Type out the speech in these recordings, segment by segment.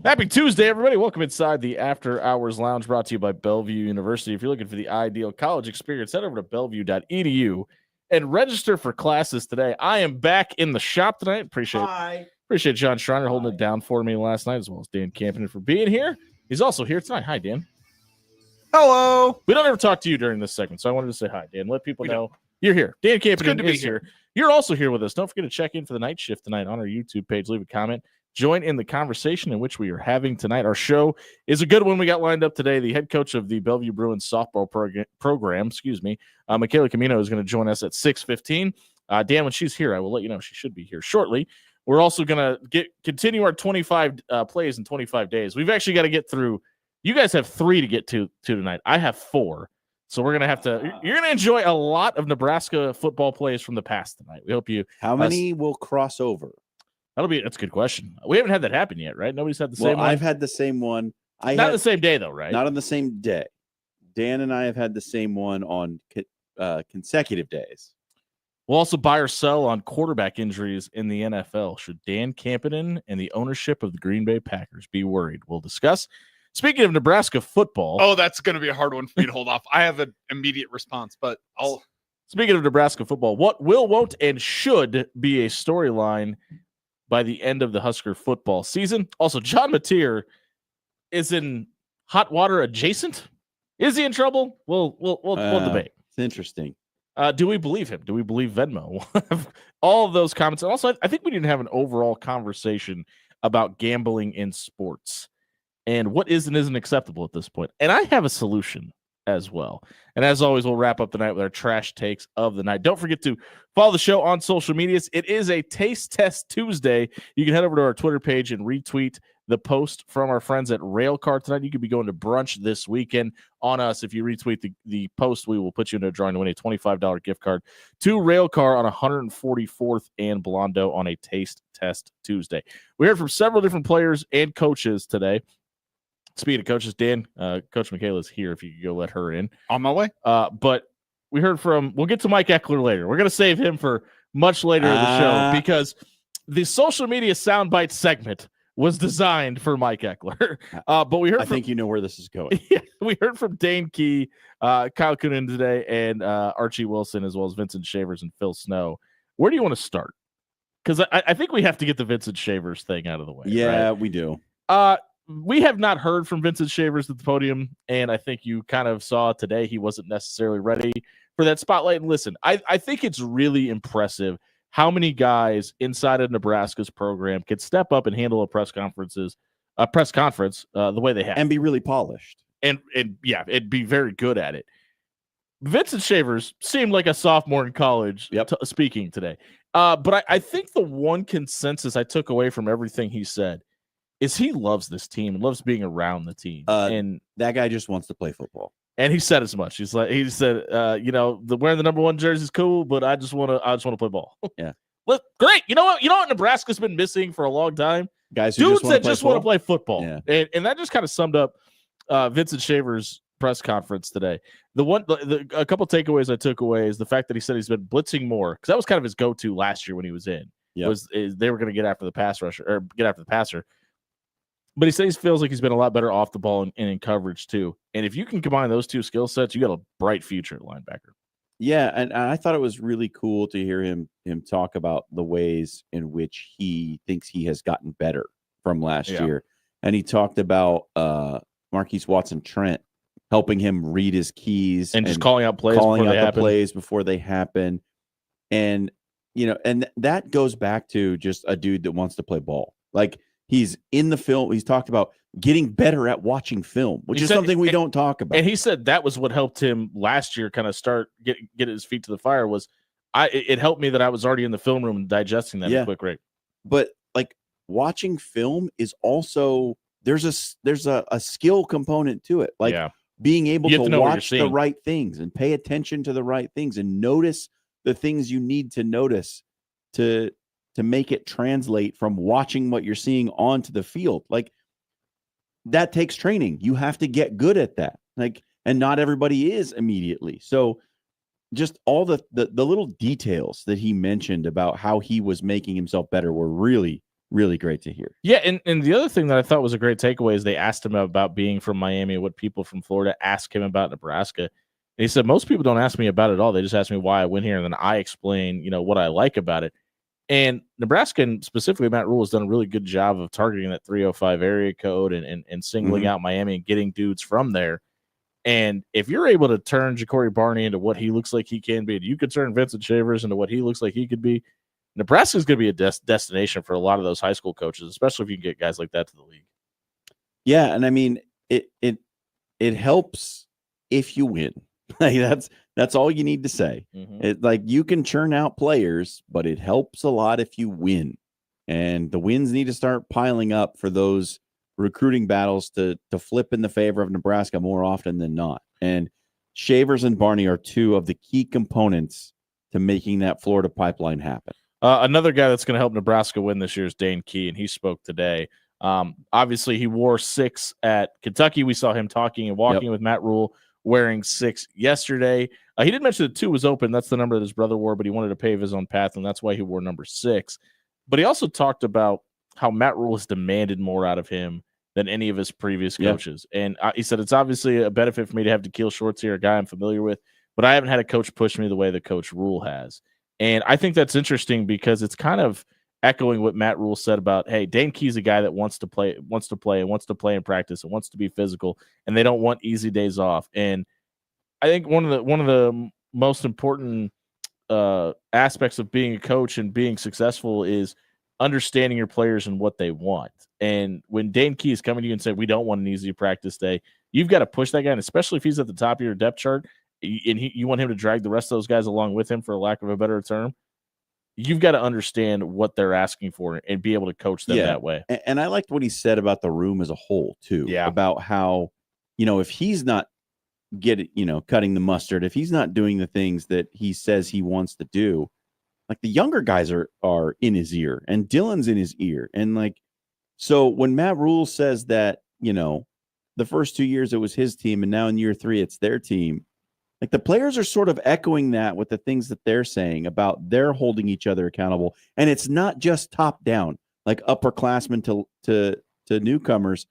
Happy Tuesday, everybody. Welcome inside the After Hours Lounge brought to you by Bellevue University. If you're looking for the ideal college experience, head over to bellevue.edu and register for classes today. I am back in the shop tonight. Appreciate John Schreiner holding it down for me last night, as well as Dan Campion for being here. He's also here tonight. Hi, Dan. Hello. We don't ever talk to you during this segment, so I wanted to say hi, Dan. Let people know you're here. Dan Campion is here. You're also here with us. Don't forget to check in for the night shift tonight on our YouTube page. Leave a comment. Join in the conversation in which we are having tonight. Our show is a good one we got lined up today. The head coach of the Bellevue Bruins softball program, Michaela Camino, is going to join us at 6:15. Dan, when she's here, I will let you know. She should be here shortly. We're also going to continue our 25 plays in 25 days. We've actually got to get through. You guys have 3 to get to tonight. I have 4. So we're going to have to – you're going to enjoy a lot of Nebraska football plays from the past tonight. We hope you – How many will cross over? That's a good question. We haven't had that happen yet, right? Nobody's had the same one? I've had the same one. Not the same day, though, right? Not on the same day. Dan and I have had the same one on consecutive days. We'll also buy or sell on quarterback injuries in the NFL. Should Dan Campion and the ownership of the Green Bay Packers be worried? We'll discuss. Speaking of Nebraska football. Oh, that's going to be a hard one for me to hold off. I have an immediate response, but I'll. Speaking of Nebraska football, what will, won't, and should be a storyline by the end of the Husker football season? Also, John Mateer is in hot water adjacent. Is he in trouble? We'll debate. It's interesting. Do we believe him? Do we believe Venmo? All of those comments. And also, I think we need to have an overall conversation about gambling in sports and what is and isn't acceptable at this point. And I have a solution as well. And as always, we'll wrap up the night with our trash takes of the night. Don't forget to follow the show on social medias. It is a Taste Test Tuesday. You can head over to our Twitter page and retweet the post from our friends at Railcar tonight. You could be going to brunch this weekend on us. If you retweet the post, we will put you into a drawing to win a $25 gift card to Railcar on 144th and Blondo on a Taste Test Tuesday. We heard from several different players and coaches today. Speaking of coaches, Dan, Coach Michaela is here if you could go let her in. On my way. But we heard we'll get to Mike Ekeler later. We're going to save him for much later in the show because the social media soundbite segment was designed for Mike Ekeler. But we heard I think you know where this is going. Yeah, we heard from Dane Key, Kyle Coonan today, and Archie Wilson, as well as Vincent Shavers and Phil Snow. Where do you want to start? Because I think we have to get the Vincent Shavers thing out of the way. Yeah, right? we do. We have not heard from Vincent Shavers at the podium, and I think you kind of saw today he wasn't necessarily ready for that spotlight. And listen, I think it's really impressive how many guys inside of Nebraska's program could step up and handle a press conference the way they have. And be really polished. And yeah, it'd be very good at it. Vincent Shavers seemed like a sophomore in college speaking today. But I think the one consensus I took away from everything he said is he loves this team and loves being around the team. And that guy just wants to play football. And he said as much. He said, wearing the number 1 jersey is cool, but I just want to play ball. Yeah. Look, great. You know what Nebraska's been missing for a long time? Guys who just want to play football. Yeah. And that just kind of summed up Vincent Shavers' press conference today. A couple takeaways I took away is the fact that he said he's been blitzing more, because that was kind of his go-to last year when he was in. Yep. They were going to get after the pass rusher or get after the passer. But he says he feels like he's been a lot better off the ball and in coverage too. And if you can combine those two skill sets, you got a bright future at linebacker. Yeah, and I thought it was really cool to hear him talk about the ways in which he thinks he has gotten better from last year. And he talked about Marquise Watson-Trent helping him read his keys and just calling out plays before they happen. And and that goes back to just a dude that wants to play ball. Like, he's in the film. He's talked about getting better at watching film, which is something we don't talk about. And he said that was what helped him last year kind of start get his feet to the fire. It helped me that I was already in the film room and digesting that at a quick rate. But like, watching film is also there's a skill component to it. Like being able to watch the right things and pay attention to the right things and notice the things you need to notice to make it translate from watching what you're seeing onto the field. Like, that takes training. You have to get good at that. Like, and not everybody is immediately. So just all the little details that he mentioned about how he was making himself better were really, really great to hear. Yeah, and the other thing that I thought was a great takeaway is they asked him about being from Miami, what people from Florida ask him about Nebraska. And he said, most people don't ask me about it at all. They just ask me why I went here, and then I explain, what I like about it. And Nebraska, and specifically Matt Rhule, has done a really good job of targeting that 305 area code and singling out Miami and getting dudes from there. And if you're able to turn Ja'Cory Barney into what he looks like he can be, and you could turn Vincent Shavers into what he looks like he could be, Nebraska is going to be a destination for a lot of those high school coaches, especially if you can get guys like that to the league. Yeah, and I mean it helps if you win. Like that's all you need to say. Like you can churn out players, but it helps a lot if you win. And the wins need to start piling up for those recruiting battles to flip in the favor of Nebraska more often than not. And Shavers and Barney are two of the key components to making that Florida pipeline happen. Another guy that's going to help Nebraska win this year is Dane Key, and he spoke today. Obviously, he wore 6 at Kentucky. We saw him talking and walking with Matt Rhule, wearing 6 yesterday. He did mention that 2 was open. That's the number that his brother wore, but he wanted to pave his own path, and that's why he wore number 6. But he also talked about how Matt Rhule has demanded more out of him than any of his previous coaches. And he said, it's obviously a benefit for me to have Dikeel Shorts here, a guy I'm familiar with, but I haven't had a coach push me the way that Coach Rhule has. And I think that's interesting because it's kind of echoing what Matt Rhule said about, hey, Dane Key's a guy that wants to play in practice and wants to be physical, and they don't want easy days off. And I think one of the most important aspects of being a coach and being successful is understanding your players and what they want. And when Dane Key is coming to you and saying, we don't want an easy practice day, you've got to push that guy, and especially if he's at the top of your depth chart, and you want him to drag the rest of those guys along with him, for lack of a better term, you've got to understand what they're asking for and be able to coach them that way. And I liked what he said about the room as a whole, too. Yeah. About how, if he's not cutting the mustard, if he's not doing the things that he says he wants to do, like the younger guys are in his ear, and Dylan's in his ear. And so when Matt Rhule says that, the first 2 years it was his team, and now in year 3 it's their team, like the players are sort of echoing that with the things that they're saying about they're holding each other accountable. And it's not just top down, like upperclassmen to newcomers.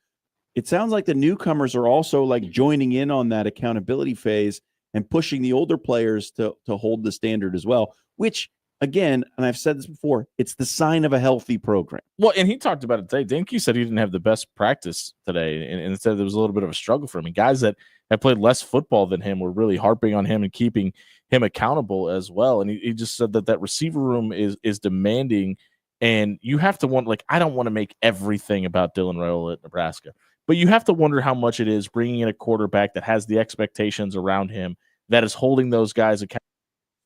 It sounds like the newcomers are also like joining in on that accountability phase and pushing the older players to hold the standard as well, which, again, and I've said this before, it's the sign of a healthy program. Well, and he talked about it today. Dane Key said he didn't have the best practice today, and said there was a little bit of a struggle for him. And guys that have played less football than him were really harping on him and keeping him accountable as well. And he just said that receiver room is demanding, and you have to want, like, I don't want to make everything about Dylan Raiola at Nebraska, but you have to wonder how much it is bringing in a quarterback that has the expectations around him that is holding those guys accountable.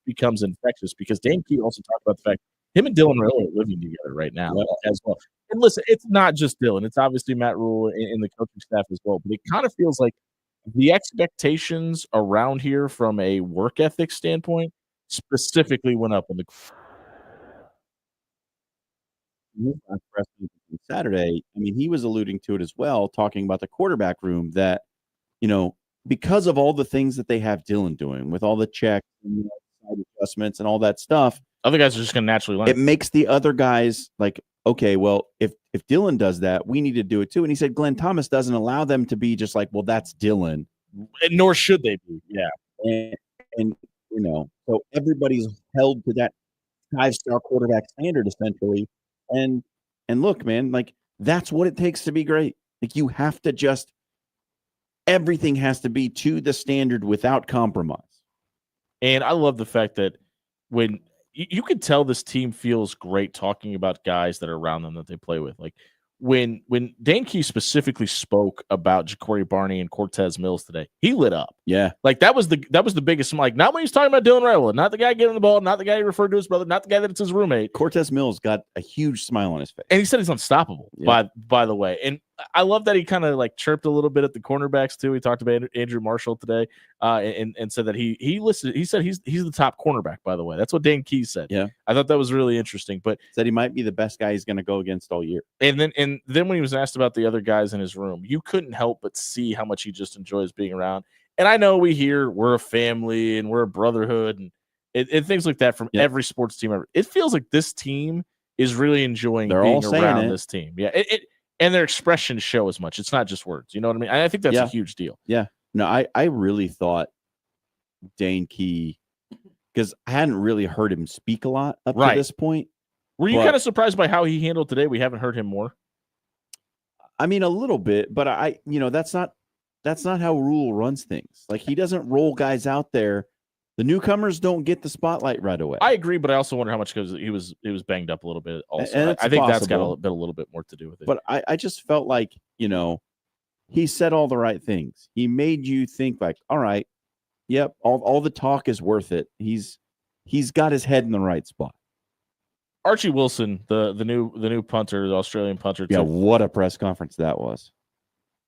Becomes infectious, because Dane Key also talked about the fact him and Dylan Raiola are living together right now as well. And listen, it's not just Dylan; it's obviously Matt Rhule and the coaching staff as well. But it kind of feels like the expectations around here, from a work ethic standpoint, specifically went up on the Saturday. I mean, he was alluding to it as well, talking about the quarterback room that, because of all the things that they have Dylan doing with all the checks and adjustments and all that stuff, other guys are just going to naturally learn. It makes the other guys like, okay, well, if Dylan does that, we need to do it too. And he said Glenn Thomas doesn't allow them to be just like, well, that's Dylan, and nor should they be. Yeah, and so everybody's held to that 5-star quarterback standard essentially. And look, man, like that's what it takes to be great. Like you have to just, everything has to be to the standard without compromise. And I love the fact that when you can tell this team feels great talking about guys that are around them that they play with. Like when Dane Key specifically spoke about Ja'Cory Barney and Cortez Mills today, he lit up. Yeah. Like that was the biggest, like, not when he's talking about Dylan Raiola, not the guy getting the ball, not the guy he referred to his brother, not the guy that it's his roommate. Cortez Mills got a huge smile on his face. And he said he's unstoppable, by the way. And I love that he kind of like chirped a little bit at the cornerbacks too. He talked about Andrew Marshall today, and said that he listened. He said he's the top cornerback, by the way. That's what Dane Key said. Yeah, I thought that was really interesting. But said he might be the best guy he's going to go against all year. And then when he was asked about the other guys in his room, you couldn't help but see how much he just enjoys being around. And I know we hear we're a family and we're a brotherhood and things like that from every sports team ever. It feels like this team is really enjoying being around this team. Yeah, and their expressions show as much. It's not just words. You know what I mean? I think that's a huge deal. Yeah. No, I really thought Dane Key, because I hadn't really heard him speak a lot up to this point. Were you kind of surprised by how he handled today? We haven't heard him more. I mean, a little bit, but that's not how Rule runs things. Like, he doesn't roll guys out there. The newcomers don't get the spotlight right away. I agree, but I also wonder how much because he was banged up a little bit. Also, and I think that's got a little bit more to do with it. But I just felt like he said all the right things. He made you think like, all right, yep, all the talk is worth it. He's got his head in the right spot. Archie Wilson, the new punter, the Australian punter. Yeah, what a press conference that was.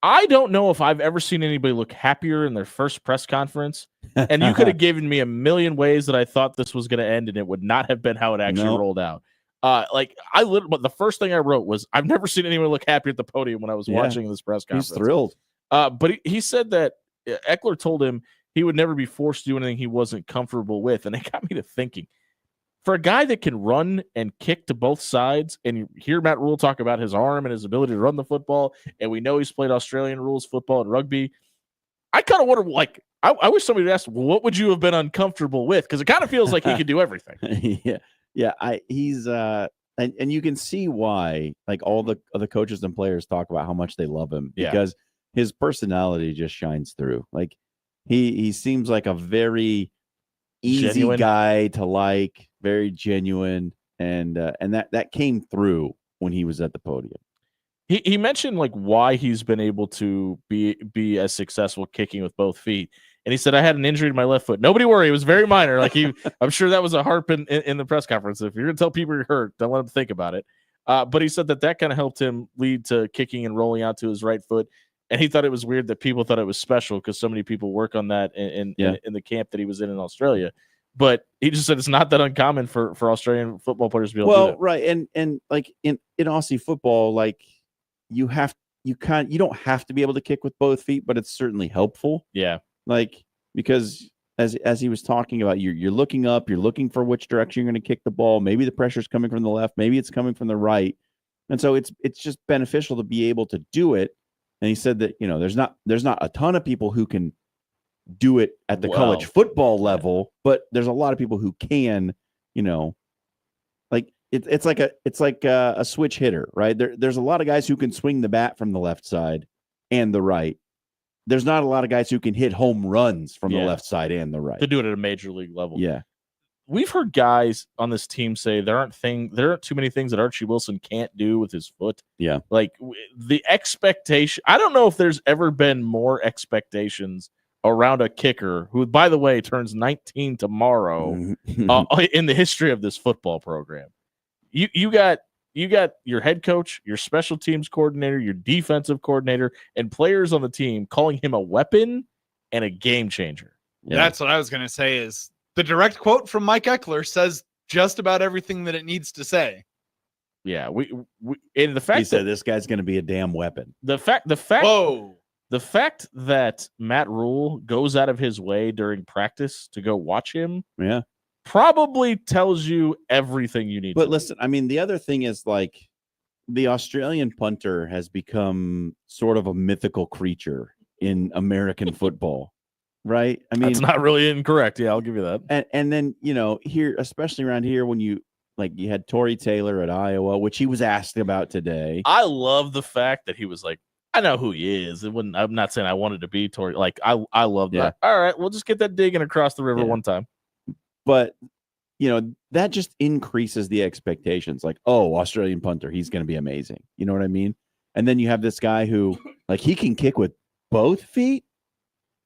I don't know if I've ever seen anybody look happier in their first press conference. And you could have given me a million ways that I thought this was going to end, and it would not have been how it actually rolled out. But the first thing I wrote was, I've never seen anyone look happy at the podium when I was watching this press conference. He's thrilled. But he said that Eckler told him he would never be forced to do anything he wasn't comfortable with. And it got me to thinking, for a guy that can run and kick to both sides, and you hear Matt Rule talk about his arm and his ability to run the football, and we know he's played Australian rules football and rugby, I kind of wonder, like, I wish somebody would ask, well, what would you have been uncomfortable with? Because it kind of feels like he could do everything. He's and you can see why, like, all the coaches and players talk about how much they love him, because his personality just shines through. Like, he seems like a very easy guy to like, very genuine, and that came through when he was at the podium. He mentioned like why he's been able to be as successful kicking with both feet, and he said, I had an injury to my left foot. Nobody worry, it was very minor. Like, I'm sure that was a harp in the press conference. If you're gonna tell people you're hurt, don't let them think about it. But he said that kind of helped him lead to kicking and rolling out to his right foot. And he thought it was weird that people thought it was special because so many people work on that in the camp that he was in Australia. But he just said it's not that uncommon for Australian football players to be able to do that. Right. And like in Aussie football, like you don't have to be able to kick with both feet, but it's certainly helpful. Yeah. Like, because as he was talking about, you're looking up, you're looking for which direction you're going to kick the ball. Maybe the pressure's coming from the left, maybe it's coming from the right. And so it's just beneficial to be able to do it. And he said that, there's not a ton of people who can do it at the college football level, but there's a lot of people who can, like it's like a switch hitter, right? There's a lot of guys who can swing the bat from the left side and the right. There's not a lot of guys who can hit home runs from the left side and the right. To do it at a major league level. Yeah. We've heard guys on this team say there aren't too many things that Archie Wilson can't do with his foot. Yeah. Like the expectation, I don't know if there's ever been more expectations around a kicker who, by the way, turns 19 tomorrow in the history of this football program. You got your head coach, your special teams coordinator, your defensive coordinator, and players on the team calling him a weapon and a game changer. Yeah. That's what I was going to say. Is the direct quote from Mike Eckler says just about everything that it needs to say. Yeah, we and the fact he said this guy's going to be a damn weapon. The fact that Matt Rule goes out of his way during practice to go watch him, probably tells you everything you need. But listen, I mean, the other thing is, like, the Australian punter has become sort of a mythical creature in American football, right? I mean, that's not really incorrect. Yeah, I'll give you that. And then, here, especially around here, when you had Tory Taylor at Iowa, which he was asked about today. I love the fact that he was like, I know who he is. I'm not saying I wanted to be Tory. Like, I love that. All right, we'll just get that digging across the river one time. But, that just increases the expectations. Like, oh, Australian punter, he's going to be amazing. You know what I mean? And then you have this guy who, like, he can kick with both feet.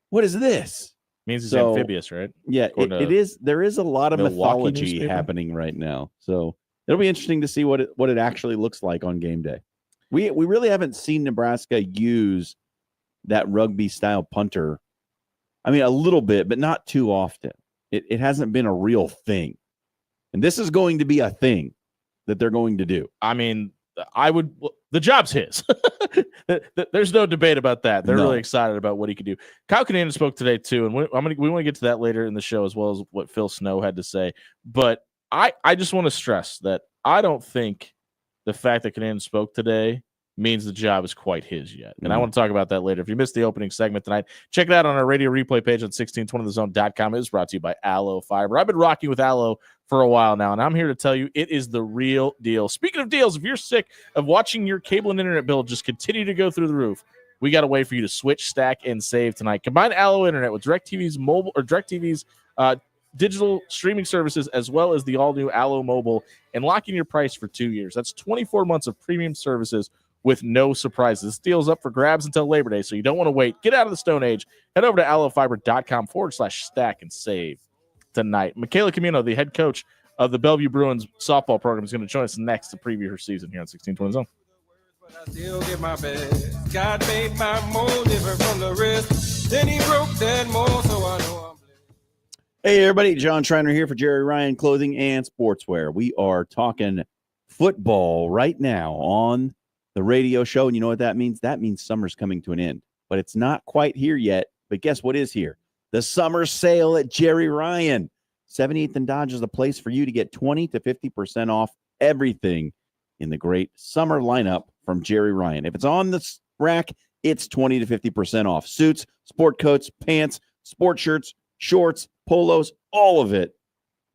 What is this? Means he's amphibious, right? Yeah, it is. There is a lot of mythology happening right now. So it'll be interesting to see what it actually looks like on game day. We really haven't seen Nebraska use that rugby style punter. I mean, a little bit, but not too often. It hasn't been a real thing. And this is going to be a thing that they're going to do. I mean, the job's his. There's no debate about that. They're really excited about what he could do. Kyle Kinane spoke today too, and we want to get to that later in the show, as well as what Phil Snow had to say. But I just want to stress that I don't think the fact that Kinnanen spoke today means the job is quite his yet. And I want to talk about that later. If you missed the opening segment tonight, check it out on our radio replay page on 1620thezone.com. It is brought to you by Aloe Fiber. I've been rocking with Aloe for a while now, and I'm here to tell you it is the real deal. Speaking of deals, if you're sick of watching your cable and internet bill just continue to go through the roof, we got a way for you to switch, stack, and save tonight. Combine Aloe Internet with DirecTV's mobile or DirecTV's digital streaming services, as well as the all-new Aloe Mobile, and lock in your price for 2 years. That's 24 months of premium services with no surprises. This deal's up for grabs until Labor Day, so you don't want to wait. Get out of the Stone Age. Head over to aloefiber.com/stack and save tonight. Michaela Camino, the head coach of the Bellevue Bruins softball program, is going to join us next to preview her season here on 1620 Zone. I still get my best. God made my mold different from the rest. Then he broke that mold, so I know I'm blessed. Hey, everybody. John Schreiner here for Jerry Ryan Clothing and Sportswear. We are talking football right now on the radio show, and you know what that means? That means summer's coming to an end, but it's not quite here yet. But guess what is here? The summer sale at Jerry Ryan. 78th and Dodge is the place for you to get 20 to 50% off everything in the great summer lineup from Jerry Ryan. If it's on the rack, it's 20 to 50% off. Suits, sport coats, pants, sport shirts, shorts, polos, all of it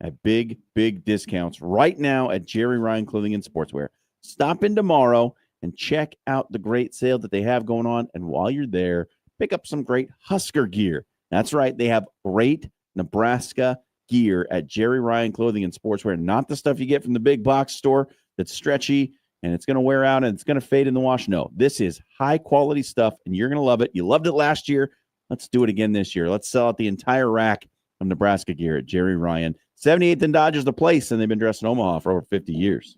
at big, big discounts right now at Jerry Ryan Clothing and Sportswear. Stop in tomorrow and check out the great sale that they have going on. And while you're there, pick up some great Husker gear. That's right. They have great Nebraska gear at Jerry Ryan Clothing and Sportswear. Not the stuff you get from the big box store that's stretchy and it's going to wear out and it's going to fade in the wash. No, this is high quality stuff and you're going to love it. You loved it last year. Let's do it again this year. Let's sell out the entire rack of Nebraska gear at Jerry Ryan. 78th and Dodge is the place, and they've been dressed in Omaha for over 50 years.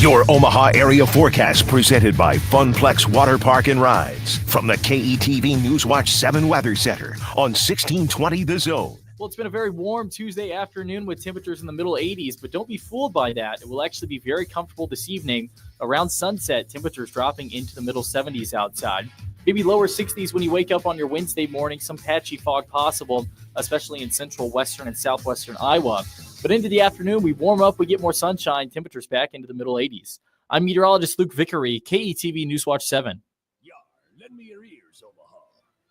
Your Omaha area forecast presented by Funplex Water Park and Rides from the KETV Newswatch 7 Weather Center on 1620 The Zone. Well, it's been a very warm Tuesday afternoon with temperatures in the middle 80s, but don't be fooled by that. It will actually be very comfortable this evening. Around sunset, temperatures dropping into the middle 70s outside. Maybe lower 60s when you wake up on your Wednesday morning. Some patchy fog possible, especially in central, western, and southwestern Iowa. But into the afternoon, we warm up, we get more sunshine, temperatures back into the middle 80s. I'm meteorologist Luke Vickery, KETV Newswatch 7. Lend me your ears, Omaha.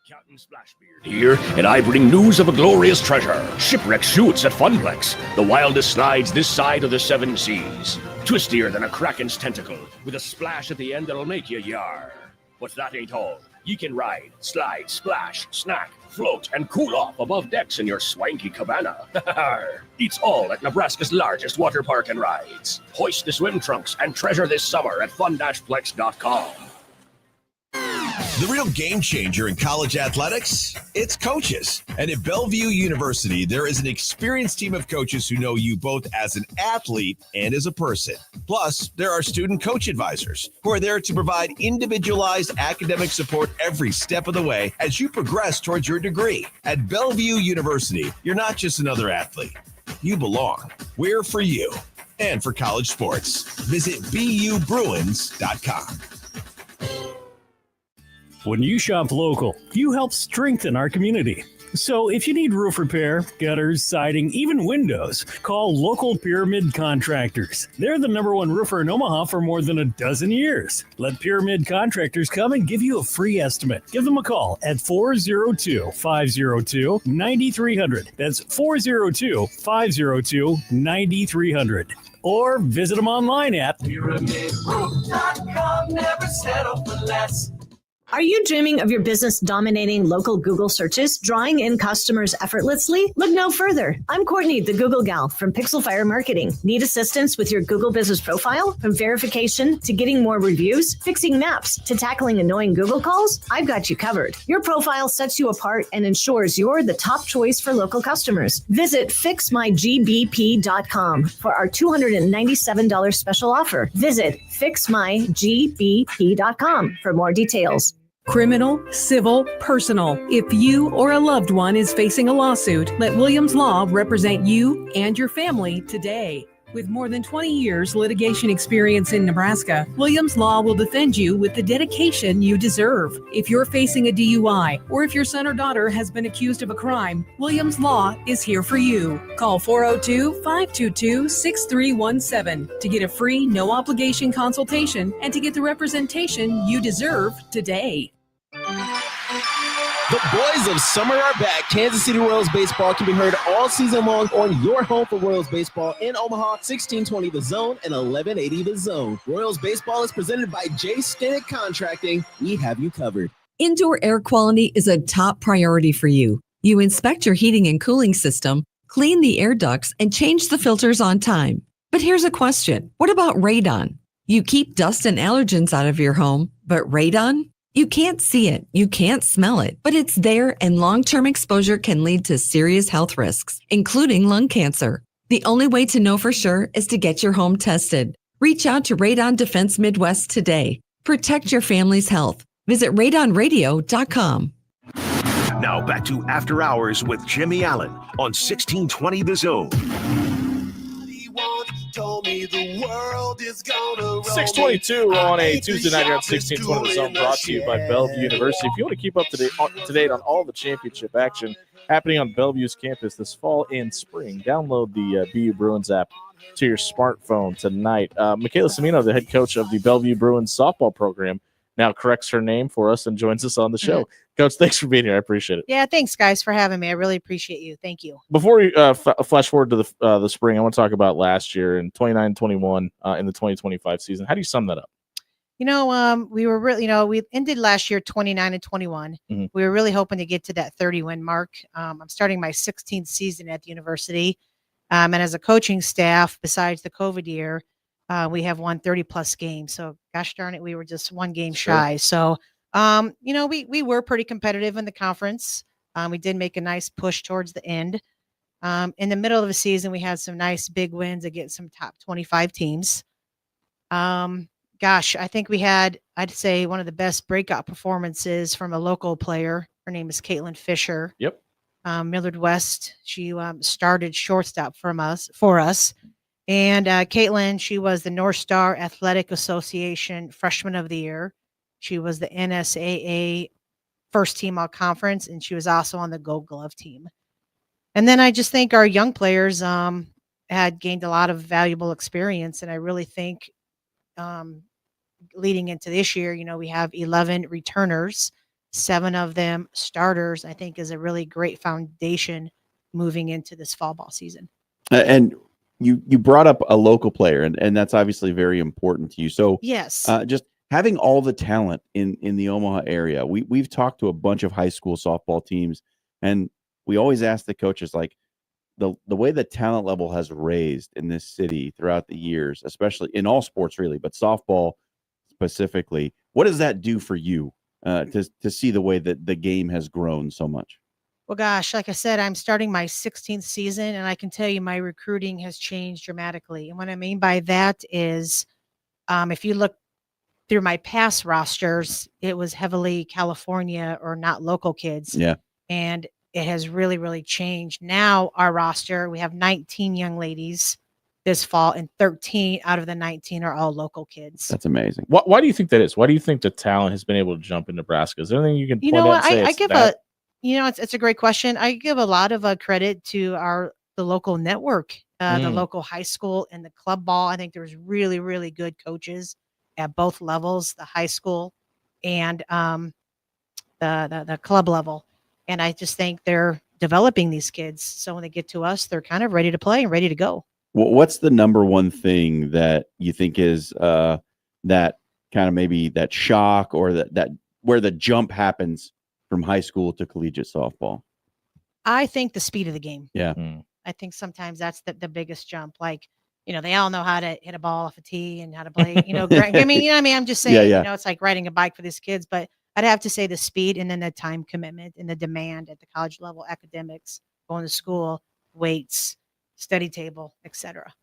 Captain Splashbeard here, and I bring news of a glorious treasure. Shipwreck shoots at Funplex, the wildest slides this side of the 7 seas. Twistier than a kraken's tentacle, with a splash at the end that'll make you yar. But that ain't all. You can ride, slide, splash, snack, float, and cool off above decks in your swanky cabana. It's all at Nebraska's largest water park and rides. Hoist the swim trunks and treasure this summer at fun-plex.com. The real game changer in college athletics, it's coaches. And at Bellevue University, there is an experienced team of coaches who know you both as an athlete and as a person. Plus, there are student coach advisors who are there to provide individualized academic support every step of the way as you progress towards your degree. At Bellevue University, you're not just another athlete. You belong. We're for you and for college sports. Visit BUBruins.com. When you shop local, you help strengthen our community. So if you need roof repair, gutters, siding, even windows, call local Pyramid Contractors. They're the #1 roofer in Omaha for more than a dozen years. Let Pyramid Contractors come and give you a free estimate. Give them a call at 402-502-9300. That's 402-502-9300. Or visit them online at PyramidRoof.com. Never settle for less. Are you dreaming of your business dominating local Google searches, drawing in customers effortlessly? Look no further. I'm Courtney, the Google gal from Pixel Fire Marketing. Need assistance with your Google business profile? From verification to getting more reviews, fixing maps to tackling annoying Google calls? I've got you covered. Your profile sets you apart and ensures you're the top choice for local customers. Visit fixmygbp.com for our $297 special offer. Visit fixmygbp.com for more details. Criminal, civil, personal. If you or a loved one is facing a lawsuit, let Williams Law represent you and your family today. With more than 20 years litigation experience in Nebraska, Williams Law will defend you with the dedication you deserve. If you're facing a DUI or if your son or daughter has been accused of a crime, Williams Law is here for you. Call 402-522-6317 to get a free, no-obligation consultation and to get the representation you deserve today. The boys of summer are back. Kansas City Royals baseball can be heard all season long on your home for Royals baseball in Omaha, 1620 The Zone and 1180 The Zone. Royals baseball is presented by J. Stinnett Contracting. We have you covered. Indoor air quality is a top priority for you. You inspect your heating and cooling system, clean the air ducts, and change the filters on time. But here's a question. What about radon? You keep dust and allergens out of your home, but radon? You can't see it, you can't smell it, but it's there, and long-term exposure can lead to serious health risks, including lung cancer. The only way to know for sure is to get your home tested. Reach out to Radon Defense Midwest today. Protect your family's health. Visit radonradio.com. Now back to After Hours with Jimmy Allen on 1620 The Zone. 622 on a Tuesday night here on 1620 The Zone, brought to you by Bellevue University. If you want to keep up to date on all the championship action happening on Bellevue's campus this fall and spring, download the BU Bruins app to your smartphone tonight. Michaela Cimino, the head coach of the Bellevue Bruins softball program, now corrects her name for us and joins us on the show. Coach, thanks for being here. I appreciate it. Yeah, thanks, guys, for having me. I really appreciate you. Thank you. Before we flash forward to the spring, I want to talk about last year in 29-21 in the 2025 season. How do you sum that up? We were really, we ended last year 29-21. Mm-hmm. We were really hoping to get to that 30-win mark. I'm starting my 16th season at the university. And as a coaching staff, besides the COVID year, we have won 30-plus games. So, gosh darn it, we were just one game shy. So, we were pretty competitive in the conference. We did make a nice push towards the end. In the middle of the season, we had some nice big wins against some top 25 teams. I think we had, I'd say, one of the best breakout performances from a local player. Her name is Caitlin Fisher. Yep. Millard West. She started shortstop for us. And Caitlin, she was the North Star Athletic Association Freshman of the Year. She was the NSAA first team all conference, and she was also on the Gold Glove team. And then I just think our young players had gained a lot of valuable experience. And I really think leading into this year, we have 11 returners, 7 of them starters, I think is a really great foundation moving into this fall ball season. And you brought up a local player, and that's obviously very important to you. So yes, just having all the talent in the Omaha area. We've talked to a bunch of high school softball teams, and we always ask the coaches, like, the way the talent level has raised in this city throughout the years, especially in all sports really, but softball specifically, what does that do for you to see the way that the game has grown so much? Well, gosh, like I said, I'm starting my 16th season, and I can tell you my recruiting has changed dramatically. And what I mean by that is if you look through my past rosters, it was heavily California or not local kids. Yeah. And it has really, really changed. Now our roster, we have 19 young ladies this fall, and 13 out of the 19 are all local kids. That's amazing. Why do you think that is? Why do you think the talent has been able to jump in Nebraska? Is there anything you can point out and say I give that? It's a great question. I give a lot of credit to the local network, the local high school and the club ball. I think there's really, really good coaches at both levels, the high school and the club level. And I just think they're developing these kids. So when they get to us, they're kind of ready to play and ready to go. Well, what's the number one thing that you think is that kind of maybe that shock or that where the jump happens from high school to collegiate softball? I think the speed of the game. Yeah. I think sometimes that's the biggest jump. Like, they all know how to hit a ball off a tee and how to play, I'm just saying, it's like riding a bike for these kids, but I'd have to say the speed and then the time commitment and the demand at the college level, academics, going to school, weights, study table, etc.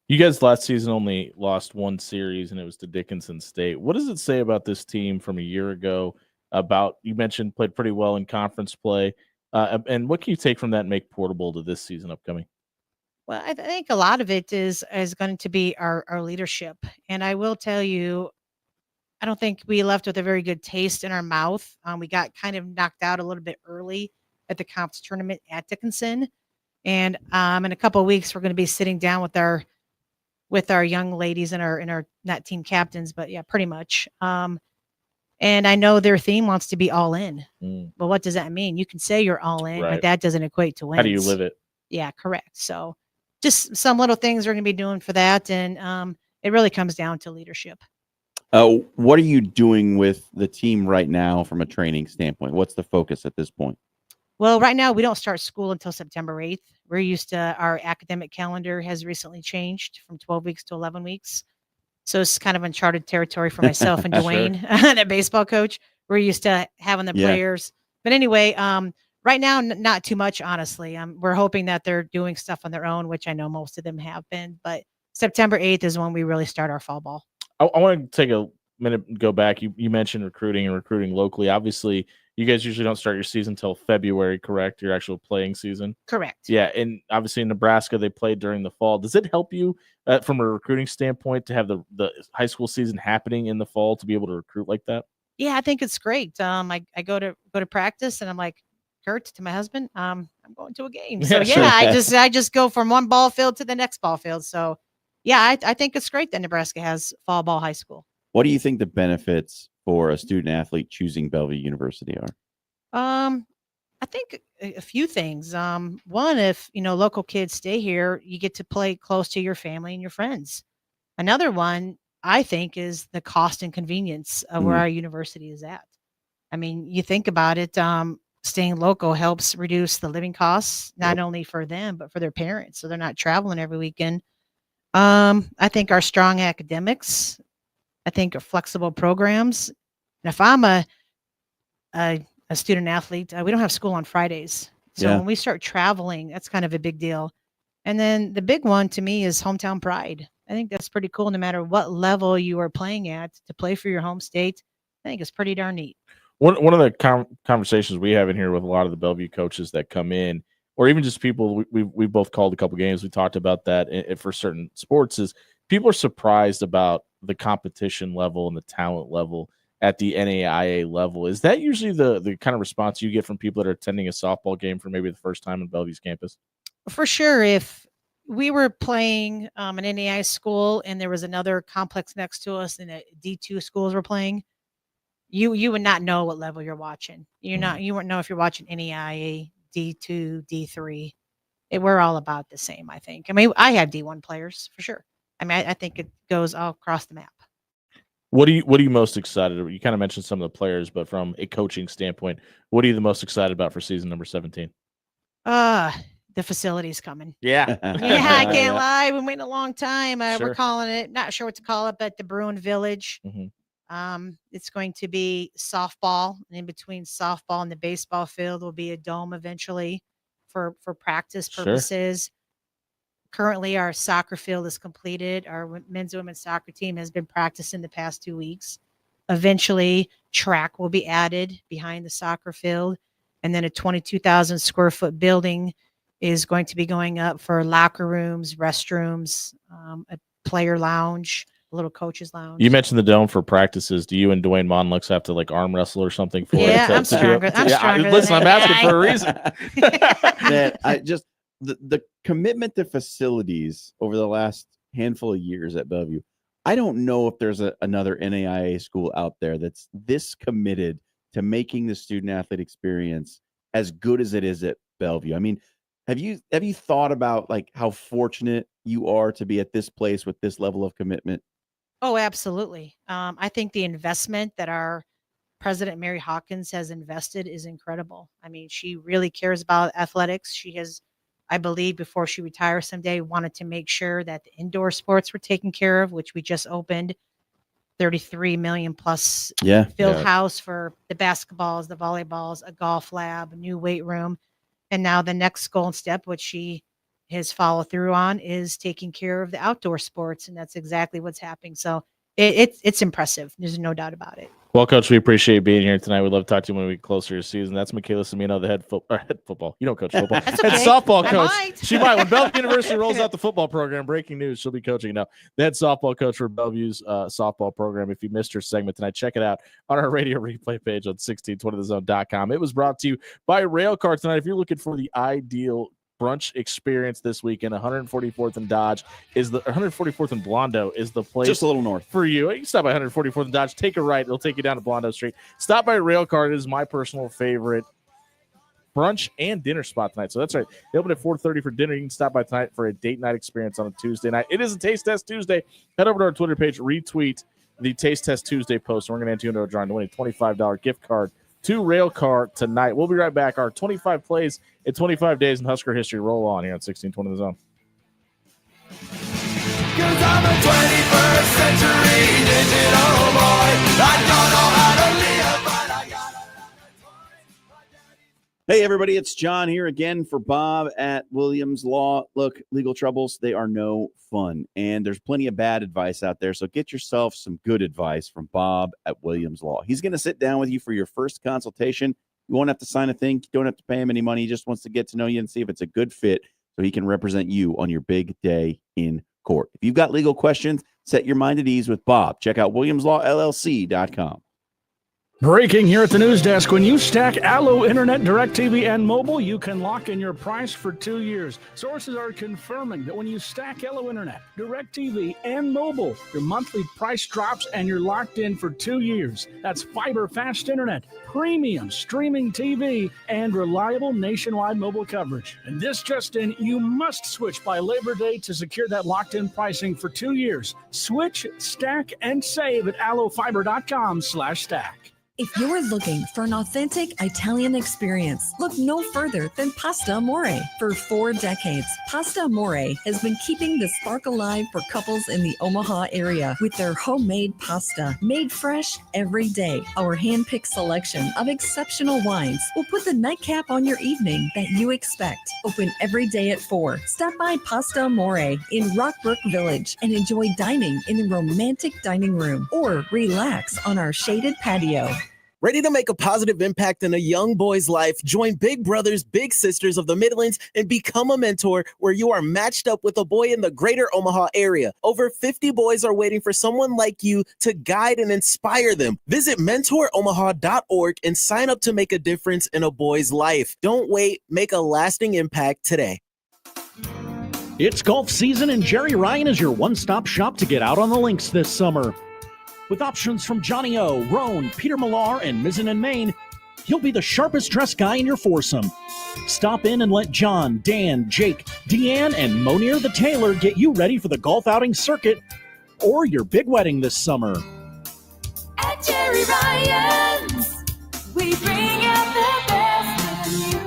You guys last season only lost one series, and it was to Dickinson State. What does it say about this team from a year ago? You mentioned played pretty well in conference play. And what can you take from that and make portable to this season upcoming? Well, I think a lot of it is going to be our leadership. And I will tell you, I don't think we left with a very good taste in our mouth. We got kind of knocked out a little bit early at the conference tournament at Dickinson. And in a couple of weeks, we're going to be sitting down with our young ladies and our not team captains, but yeah, pretty much. And I know their theme wants to be all in. But what does that mean? You can say you're all in, Right. but that doesn't equate to wins. How do you live it? Yeah, correct. So just some little things we're going to be doing for that. And it really comes down to leadership. What are you doing with the team right now from a training standpoint? What's the focus at this point? Well, right now we don't start school until September 8th. We're used to our academic calendar has recently changed from 12 weeks to 11 weeks. So it's kind of uncharted territory for myself and Dwayne, that baseball coach. We're used to having the players. But anyway, right now, not too much, honestly. We're hoping that they're doing stuff on their own, which I know most of them have been. But September 8th is when we really start our fall ball. I want to take a minute and go back. You mentioned recruiting and recruiting locally. Obviously, you guys usually don't start your season until February, correct? Your actual playing season? Correct. Yeah, and obviously in Nebraska, they played during the fall. Does it help you from a recruiting standpoint to have the high school season happening in the fall to be able to recruit like that? Yeah, I think it's great. I go to practice and I'm like, Kurt, to my husband, I'm going to a game. So I just go from one ball field to the next ball field. So yeah, I think it's great that Nebraska has fall ball high school. What do you think the benefits for a student athlete choosing Bellevue University are? I think a few things. One, if local kids stay here, you get to play close to your family and your friends. Another one, I think, is the cost and convenience of where our university is at. I mean, you think about it, staying local helps reduce the living costs, not only for them, but for their parents. So they're not traveling every weekend. I think our strong academics, I think our flexible programs. And if I'm a student athlete, we don't have school on Fridays. So when we start traveling, that's kind of a big deal. And then the big one to me is hometown pride. I think that's pretty cool no matter what level you are playing at, to play for your home state. I think it's pretty darn neat. One of the conversations we have in here with a lot of the Bellevue coaches that come in, or even just people we both called a couple games, we talked about that for certain sports, is people are surprised about the competition level and the talent level at the NAIA level. Is that usually the kind of response you get from people that are attending a softball game for maybe the first time on Bellevue's campus? For sure. If we were playing an NAIA school and there was another complex next to us and D2 schools were playing, you would not know what level you're watching. You wouldn't know if you're watching NAIA, D2, D3. We're all about the same, I think. I mean, I have D1 players for sure. I mean, I think it goes all across the map. What are you most excited about? You kind of mentioned some of the players, but from a coaching standpoint, what are you the most excited about for season number 17? The facility's coming. Yeah. I can't lie. We've been waiting a long time. Sure. We're calling it, not sure what to call it, but the Bruin Village. It's going to be softball, and in between softball and the baseball field will be a dome eventually for practice purposes. Sure. Currently, our soccer field is completed. Our men's and women's soccer team has been practicing the past 2 weeks. Eventually, track will be added behind the soccer field, and then a 22,000 square foot building is going to be going up for locker rooms, restrooms, a player lounge, a little coach's lounge. You mentioned the dome for practices. Do you and Dwayne Monlux have to like arm wrestle or something for it? Yeah, I'm stronger. Listen, I'm asking for a reason. That the commitment to facilities over the last handful of years at Bellevue, I don't know if there's another NAIA school out there that's this committed to making the student athlete experience as good as it is at Bellevue. I mean, have you thought about like how fortunate you are to be at this place with this level of commitment? Oh, absolutely. I think the investment that our president, Mary Hawkins, has invested is incredible. I mean, she really cares about athletics. She has, I believe, before she retires someday, wanted to make sure that the indoor sports were taken care of, which we just opened. 33 million plus field house for the basketballs, the volleyballs, a golf lab, a new weight room. And now the next goal and step, which she has followed through on, is taking care of the outdoor sports. And that's exactly what's happening. So it's impressive. There's no doubt about it. Well, Coach, we appreciate being here tonight. We'd love to talk to you when we get closer to your season. That's Michaela Cimino, the head football. You don't coach football. Head softball coach. She might. When Bellevue University rolls out the football program, breaking news, she'll be coaching now. The head softball coach for Bellevue's softball program. If you missed her segment tonight, check it out on our radio replay page on 1620thezone.com. It was brought to you by Railcar tonight. If you're looking for the ideal brunch experience this weekend, 144th and Dodge is the 144th and Blondo is the place just a little north for you. You can stop by 144th and Dodge, take a right, it'll take you down to Blondo Street. Stop by Railcar. It is my personal favorite brunch and dinner spot tonight. So that's right. They open at 4:30 for dinner. You can stop by tonight for a date night experience on a Tuesday night. It is a Taste Test Tuesday. Head over to our Twitter page, retweet the Taste Test Tuesday post. And we're going to enter you into a drawing to win a $25 gift card to Railcar tonight. We'll be right back. Our 25 plays in 25 days in Husker history roll on here on 1620 The Zone. Cause I'm a 21st century digital boy. I don't know how to live, but I gotta. Hey, everybody, it's John here again for Bob at Williams Law. Look, legal troubles, they are no fun, and there's plenty of bad advice out there, so get yourself some good advice from Bob at Williams Law. He's going to sit down with you for your first consultation. You won't have to sign a thing. You don't have to pay him any money. He just wants to get to know you and see if it's a good fit so he can represent you on your big day in court. If you've got legal questions, set your mind at ease with Bob. Check out WilliamsLawLLC.com. Breaking here at the news desk. When you stack Allo Internet, DirecTV, and mobile, you can lock in your price for 2 years. Sources are confirming that when you stack Allo Internet, DirecTV, and mobile, your monthly price drops and you're locked in for 2 years. That's fiber fast internet, premium streaming TV, and reliable nationwide mobile coverage. And this just in, you must switch by Labor Day to secure that locked-in pricing for 2 years. Switch, stack, and save at allofiber.com/stack. If you're looking for an authentic Italian experience, look no further than Pasta Amore. For 4 decades, Pasta Amore has been keeping the spark alive for couples in the Omaha area with their homemade pasta, made fresh every day. Our hand-picked selection of exceptional wines will put the nightcap on your evening that you expect. Open every day at 4. Stop by Pasta Amore in Rockbrook Village and enjoy dining in a romantic dining room or relax on our shaded patio. Ready to make a positive impact in a young boy's life? Join Big Brothers Big Sisters of the Midlands and become a mentor where you are matched up with a boy in the greater Omaha area. Over 50 boys are waiting for someone like you to guide and inspire them. Visit mentoromaha.org and sign up to make a difference in a boy's life. Don't wait. Make a lasting impact today. It's golf season, and Jerry Ryan is your one-stop shop to get out on the links this summer. With options from Johnny O, Roan, Peter Millar, and Mizzen and Main, he'll be the sharpest dressed guy in your foursome. Stop in and let John, Dan, Jake, Deanne, and Monier the Tailor get you ready for the golf outing circuit or your big wedding this summer. At Jerry Ryan's, we bring out the best in you.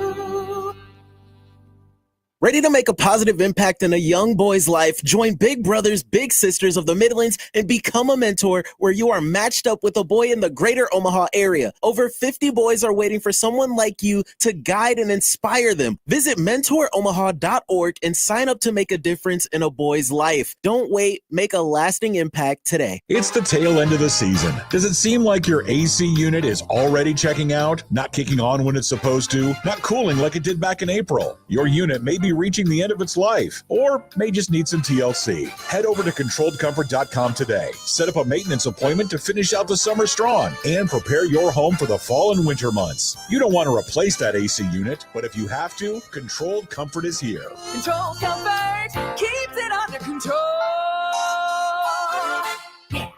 Ready to make a positive impact in a young boy's life? Join Big Brothers Big Sisters of the Midlands and become a mentor where you are matched up with a boy in the greater Omaha area. Over 50 boys are waiting for someone like you to guide and inspire them. Visit mentoromaha.org and sign up to make a difference in a boy's life. Don't wait. Make a lasting impact today. It's the tail end of the season. Does it seem like your AC unit is already checking out, not kicking on when it's supposed to, not cooling like it did back in April? Your unit may be reaching the end of its life, or may just need some TLC. Head over to ControlledComfort.com today. Set up a maintenance appointment to finish out the summer strong and prepare your home for the fall and winter months. You don't want to replace that AC unit, but if you have to, Controlled Comfort is here. Controlled Comfort keeps it under control. Yeah.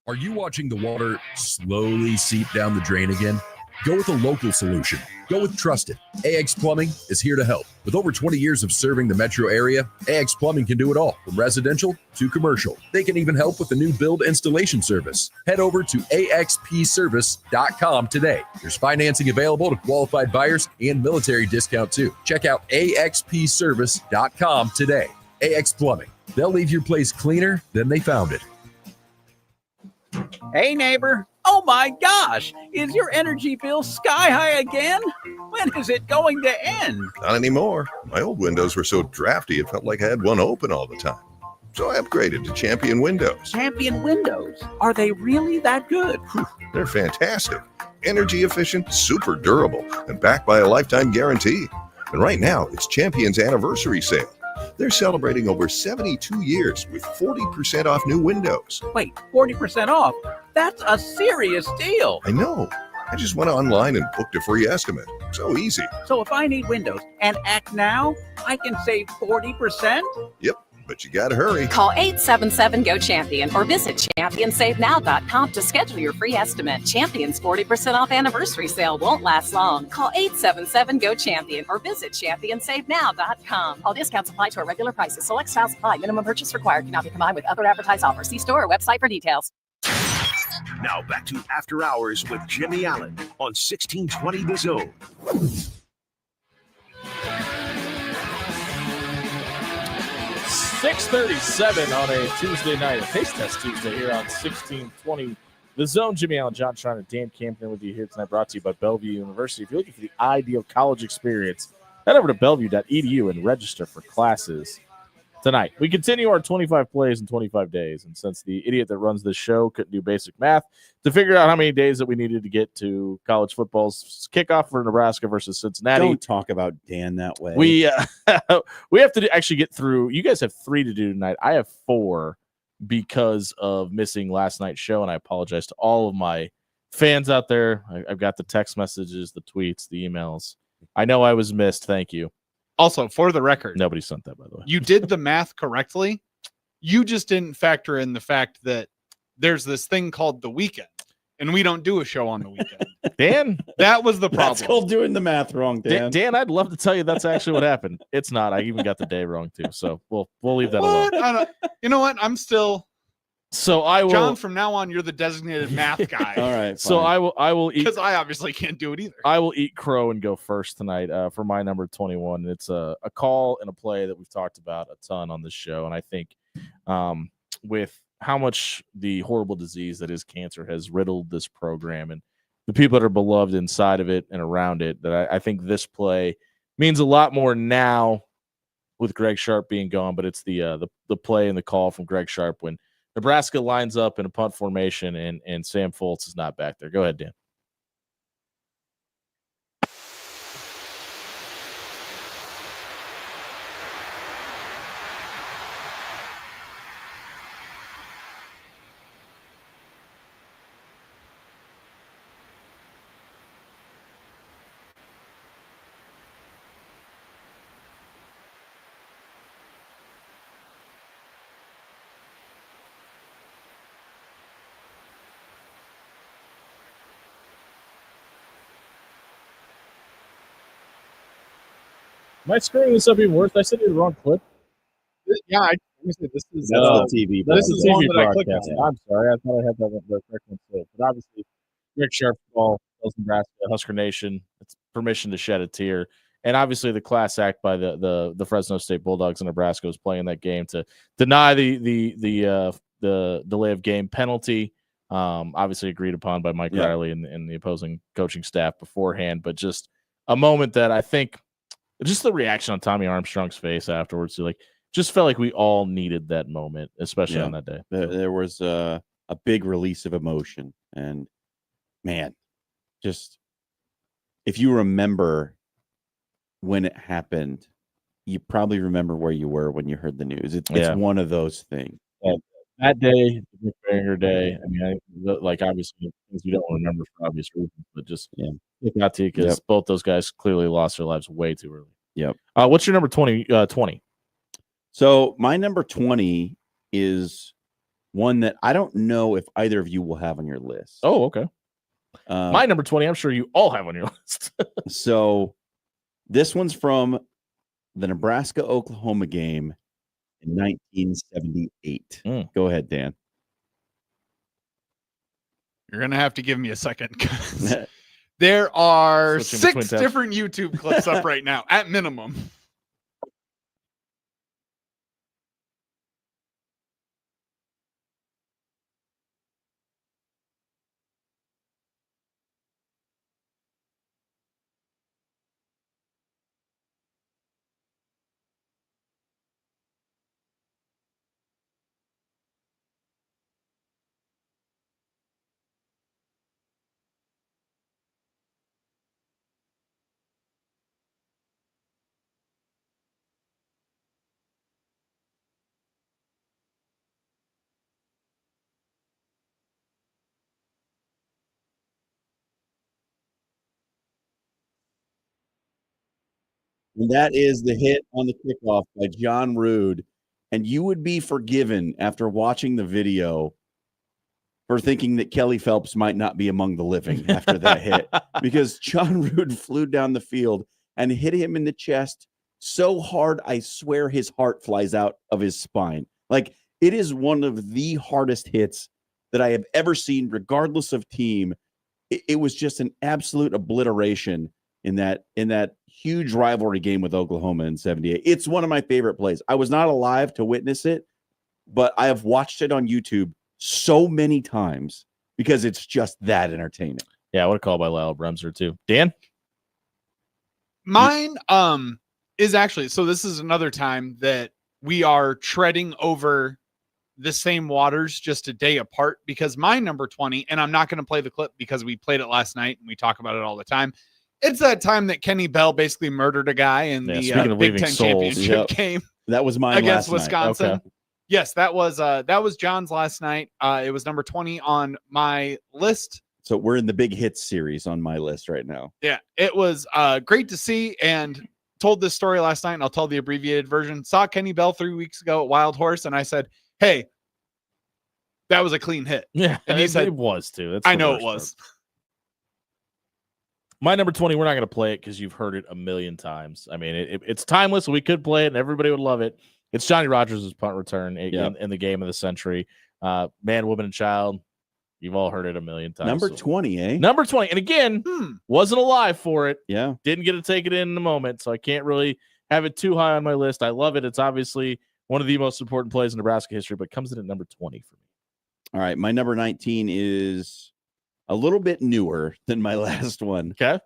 Are you watching the water slowly seep down the drain again? Go with a local solution. Go with Trusted. AX Plumbing is here to help. With over 20 years of serving the metro area, AX Plumbing can do it all, from residential to commercial. They can even help with the new build installation service. Head over to axpservice.com today. There's financing available to qualified buyers and military discount too. Check out axpservice.com today. AX Plumbing. They'll leave your place cleaner than they found it. Hey, neighbor. Oh my gosh, is your energy bill sky high again? When is it going to end? Not anymore. My old windows were so drafty, it felt like I had one open all the time. so I upgraded to Champion Windows. Champion windows. Are they really that good? They're fantastic. Energy efficient, super durable, and backed by a lifetime guarantee. And right now, it's Champion's anniversary sale. They're celebrating over 72 years with 40% off new windows. Wait, 40% off? That's a serious deal. I know. I just went online and booked a free estimate. So easy. So if I need windows and act now, I can save 40%? Yep, but you gotta hurry. Call 877-GO-CHAMPION or visit ChampionSaveNow.com to schedule your free estimate. Champion's 40% off anniversary sale won't last long. Call 877-GO-CHAMPION or visit ChampionSaveNow.com. All discounts apply to our regular prices. Select styles apply. Minimum purchase required. Cannot be combined with other advertised offers. See store or website for details. Now back to After Hours with Jimmy Allen on 1620 The Zone. 6:37 on a Tuesday night, a Taste Test Tuesday here on 1620 The Zone. Jimmy Allen, John Schreiner, and Dan Camden with you here tonight, brought to you by Bellevue University. If you're looking for the ideal college experience, head over to bellevue.edu and register for classes tonight. We continue our 25 plays in 25 days, and since the idiot that runs this show couldn't do basic math to figure out how many days that we needed to get to college football's kickoff for Nebraska versus Cincinnati. Don't talk about Dan that way. We have to actually get through. You guys have 3 to do tonight. I have 4 because of missing last night's show, and I apologize to all of my fans out there. I've got the text messages, the tweets, the emails. I know I was missed. Thank you. Also, for the record, nobody sent that, by the way. You did the math correctly. You just didn't factor in the fact that there's this thing called the weekend, and we don't do a show on the weekend. Dan, that was the problem. That's called doing the math wrong, Dan. Dan, I'd love to tell you that's actually what happened. It's not. I even got the day wrong too. So we'll leave that alone. You know what? I'm still. So I will. John, from now on, you're the designated math guy. All right. So I will eat, because I obviously can't do it either. I will eat crow and go first tonight for my number 21. It's a call and a play that we've talked about a ton on this show, and I think with how much the horrible disease that is cancer has riddled this program and the people that are beloved inside of it and around it, that I think this play means a lot more now with Greg Sharp being gone. But it's the play and the call from Greg Sharp when Nebraska lines up in a punt formation and Sam Foltz is not back there. Go ahead, Dan. Am I screwing this up even worse? I said you the wrong clip. Yeah, this is the TV. This is the TV one that I clicked broadcast. on. I'm sorry. I thought I had that the correct one too. But obviously, Rick Sharp's ball, Nebraska, Husker Nation. It's permission to shed a tear. And obviously, the class act by the Fresno State Bulldogs in Nebraska was playing that game to deny the delay of game penalty. Obviously agreed upon by Mike Riley and the opposing coaching staff beforehand. But just a moment that I think. Just the reaction on Tommy Armstrong's face afterwards, just felt like we all needed that moment, especially on that day. There was a big release of emotion, and man, just if you remember when it happened, you probably remember where you were when you heard the news. It's one of those things. That day, the Banger Day. I mean, obviously things you don't remember for obvious reasons, but just stick out to you because both those guys clearly lost their lives way too early. Yep. What's your number 20? 20. So my number 20 is one that I don't know if either of you will have on your list. Oh, okay. My number 20, I'm sure you all have on your list. So this one's from the Nebraska-Oklahoma game in 1978. Go ahead, Dan. You're going to have to give me a second. There are Switching 6 different YouTube clips up right now, at minimum. And that is the hit on the kickoff by John Rood. And you would be forgiven after watching the video for thinking that Kelly Phelps might not be among the living after that hit, because John Rood flew down the field and hit him in the chest so hard, I swear his heart flies out of his spine. Like, it is one of the hardest hits that I have ever seen, regardless of team. It was just an absolute obliteration in that huge rivalry game with Oklahoma in '78. It's one of my favorite plays. I was not alive to witness it, but I have watched it on YouTube so many times because it's just that entertaining. Yeah, what a call by Lyle Bremser too. Dan? Mine is actually, so this is another time that we are treading over the same waters just a day apart, because my number 20, and I'm not going to play the clip because we played it last night and we talk about it all the time. It's that time that Kenny Bell basically murdered a guy in the Big Ten championship game. That was mine against last Wisconsin. night. Okay. Yes, that was John's last night. It was number 20 on my list. So we're in the big hits series on my list right now. Yeah, it was great to see, and told this story last night, and I'll tell the abbreviated version. Saw Kenny Bell 3 weeks ago at Wild Horse, and I said, hey, that was a clean hit. Yeah, and he said it was too. That's I the know worst it was. part. My number 20, we're not going to play it because you've heard it a million times. I mean, it's timeless. We could play it, and everybody would love it. It's Johnny Rodgers' punt return in the game of the century. Man, woman, and child. You've all heard it a million times. Number 20, eh? Number 20. And again, wasn't alive for it. Yeah. Didn't get to take it in the moment, so I can't really have it too high on my list. I love it. It's obviously one of the most important plays in Nebraska history, but comes in at number 20 for me. All right. My number 19 is a little bit newer than my last one. Okay.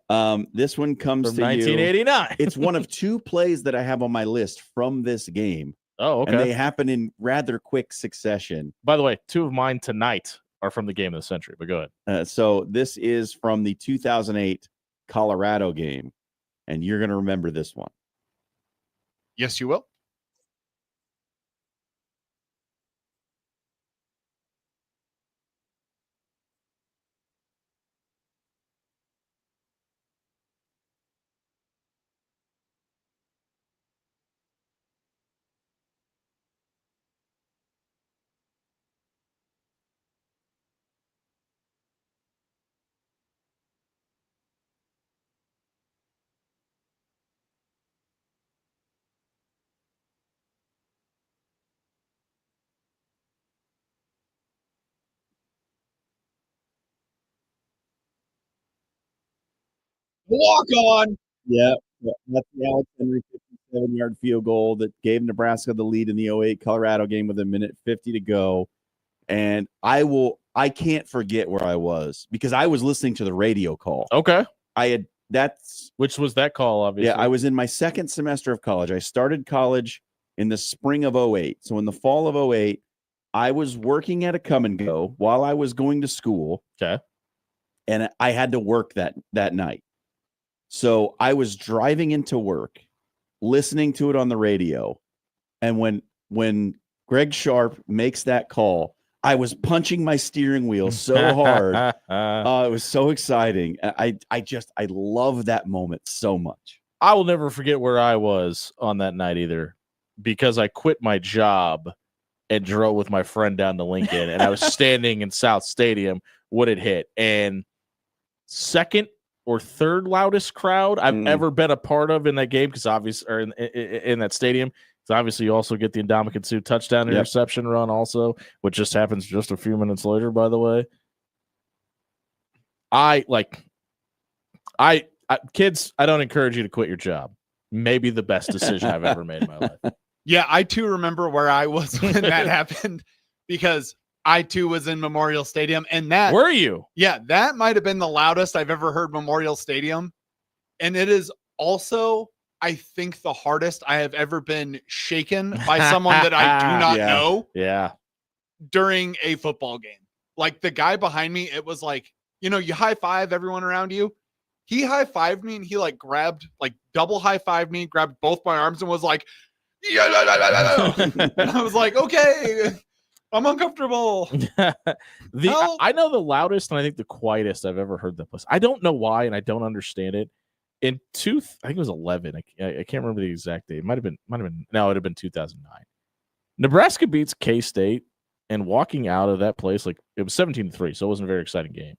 This one comes From to 1989. It's one of two plays that I have on my list from this game. Oh, okay. And they happen in rather quick succession. By the way, two of mine tonight are from the game of the century, but go ahead. So this is from the 2008 Colorado game, and you're going to remember this one. Yes, you will. Walk on. Yeah, that's the Alex Henry 57-yard field goal that gave Nebraska the lead in the 08 Colorado game with 1:50 to go. And I can't forget where I was because I was listening to the radio call. Okay. Which was that call, obviously? Yeah, I was in my second semester of college. I started college in the spring of 08. So in the fall of 08, I was working at a Come and Go while I was going to school. Okay. And I had to work that night. So I was driving into work, listening to it on the radio. And when Greg Sharp makes that call, I was punching my steering wheel so hard. It was so exciting. I love that moment so much. I will never forget where I was on that night either, because I quit my job and drove with my friend down to Lincoln, and I was standing in South Stadium when it hit. And second or third loudest crowd I've ever been a part of in that game, because obviously, or in that stadium. So obviously, you also get the Ndamukong Suh touchdown interception run, also, which just happens just a few minutes later. By the way, kids, I don't encourage you to quit your job. Maybe the best decision I've ever made in my life. Yeah, I too remember where I was when that happened, because I too was in Memorial Stadium, and that were you? Yeah, that might have been the loudest I've ever heard Memorial Stadium, and it is also, I think, the hardest I have ever been shaken by someone that I do not know. Yeah. During a football game. Like the guy behind me, it was like, you high five everyone around you. He high fived me and he grabbed, double high fived me, grabbed both my arms and was like, yeah. And I was like, okay, I'm uncomfortable. I know the loudest and I think the quietest I've ever heard that place. I don't know why, and I don't understand it. I think it was 11. I can't remember the exact date. It might have been. No, it would have been 2009. Nebraska beats K-State, and walking out of that place, like it was 17-3, so it wasn't a very exciting game.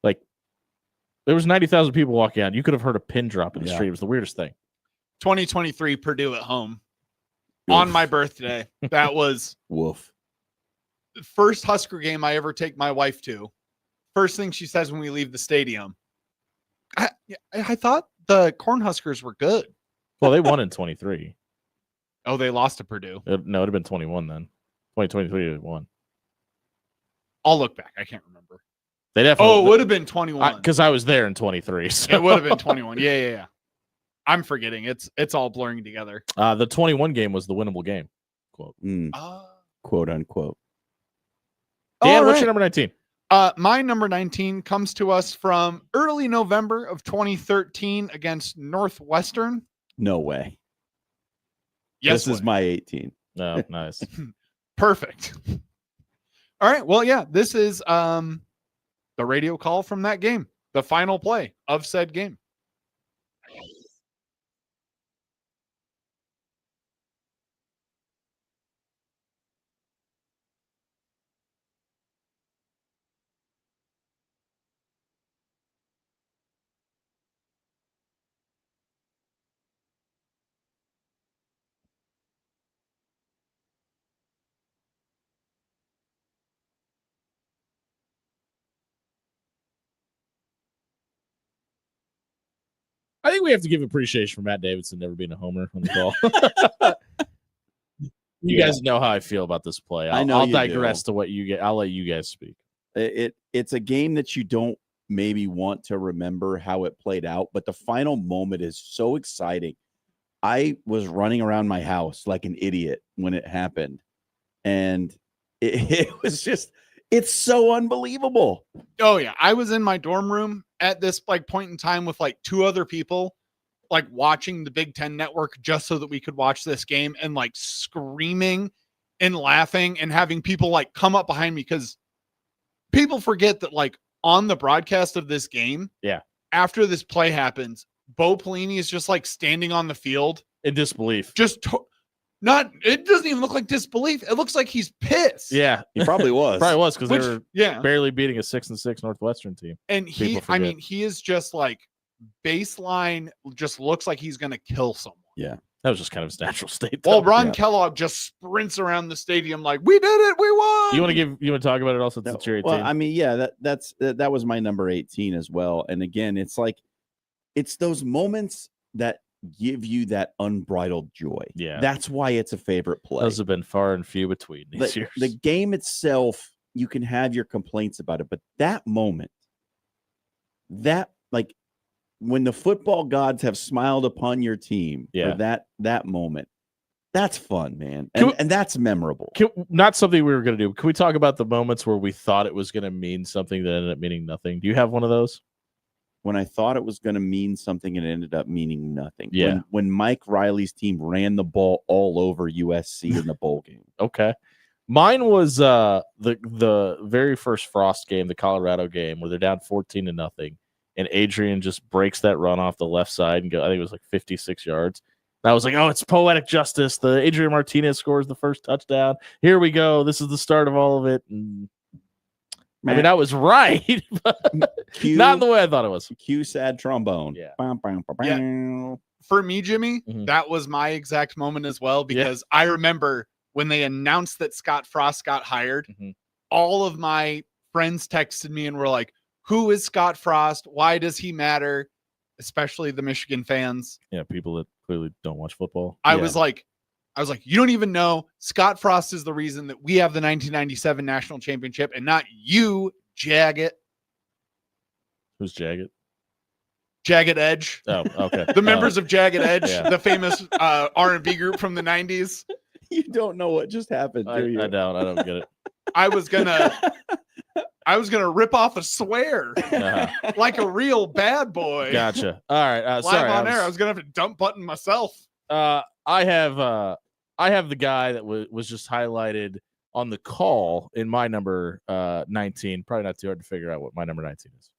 Like there was 90,000 people walking out. You could have heard a pin drop in the street. It was the weirdest thing. 2023 Purdue at home on my birthday. That was woof. The first Husker game I ever take my wife to. First thing she says when we leave the stadium. I thought the Cornhuskers were good. Well, they won in 23. Oh, they lost to Purdue. No, it'd have been 21 then. 2023 they won. I'll look back. I can't remember. They definitely. Oh, it would have been 21 because I was there in 23. So. It would have been 21. Yeah. I'm forgetting. It's all blurring together. The 21 game was the winnable game. Quote. Quote unquote. Dan, what's your number 19? My number 19 comes to us from early November of 2013 against Northwestern. No way. Yes, this is my 18. No, nice. Perfect. All right. Well, yeah, this is the radio call from that game, the final play of said game. I think we have to give appreciation for Matt Davidson never being a homer on the call. You guys know how I feel about this play. I'll digress to what you get. I'll let you guys speak. It's a game that you don't maybe want to remember how it played out, but the final moment is so exciting. I was running around my house like an idiot when it happened, and it was just, it's so unbelievable. Oh yeah, I was in my dorm room at this point in time with like two other people, like watching the Big Ten Network just so that we could watch this game, and like screaming and laughing and having people like come up behind me, because people forget that like on the broadcast of this game, after this play happens, Bo Pelini is just like standing on the field in disbelief. It doesn't even look like disbelief. It looks like he's pissed. Yeah, he probably was. Probably was, because they were barely beating a 6-6 Northwestern team. And he is just like baseline, just looks like he's going to kill someone. Yeah. That was just kind of his natural state. Well, Ron Kellogg just sprints around the stadium like, we did it, we won. You want to talk about it also? Since it's your 18? Well, I mean, yeah, that was my number 18 as well. And again, it's like, it's those moments that give you that unbridled joy. Yeah, that's why it's a favorite play. Those have been far and few between these years. The game itself, you can have your complaints about it, but that moment, that like when the football gods have smiled upon your team for that moment, that's fun, man, and that's memorable. Not something we were going to do. Can we talk about the moments where we thought it was going to mean something that ended up meaning nothing? Do you have one of those? When I thought it was going to mean something, it ended up meaning nothing. Yeah. When Mike Riley's team ran the ball all over USC in the bowl game. Okay. Mine was the very first Frost game, the Colorado game, where they're down 14-0, and Adrian just breaks that run off the left side and I think it was like 56 yards. And I was like, oh, it's poetic justice. The Adrian Martinez scores the first touchdown. Here we go. This is the start of all of it. And I mean, I was right, but not in the way I thought it was. Cue sad trombone. Yeah. For me, Jimmy, that was my exact moment as well, because I remember when they announced that Scott Frost got hired, all of my friends texted me and were like, who is Scott Frost? Why does he matter? Especially the Michigan fans. Yeah, people that clearly don't watch football. I was like, you don't even know. Scott Frost is the reason that we have the 1997 national championship and not you, Jagged. Who's Jagged? Jagged Edge. Oh, okay. The members of Jagged Edge, the famous R&B group from the 90s. You don't know what just happened, do you? I don't get it. I was gonna rip off a swear like a real bad boy. Gotcha. All right. Live sorry. on air. I was gonna have to dump button myself. I have the guy that was just highlighted on the call in my number 19. Probably not too hard to figure out what my number 19 is.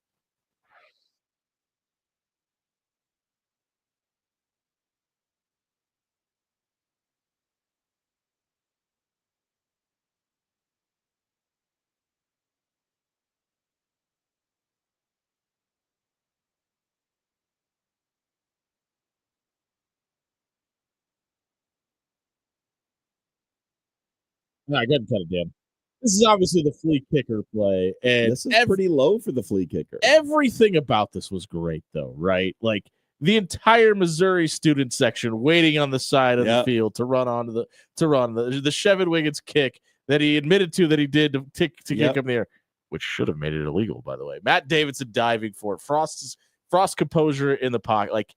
No, I got to cut it down. This is obviously the flea kicker play, and this is pretty low for the flea kicker. Everything about this was great, though, right? Like the entire Missouri student section waiting on the side of the field to run the Chevin Wiggins kick that he admitted to that he did to kick him there, which should have made it illegal, by the way. Matt Davidson diving for it. Frost composure in the pocket, like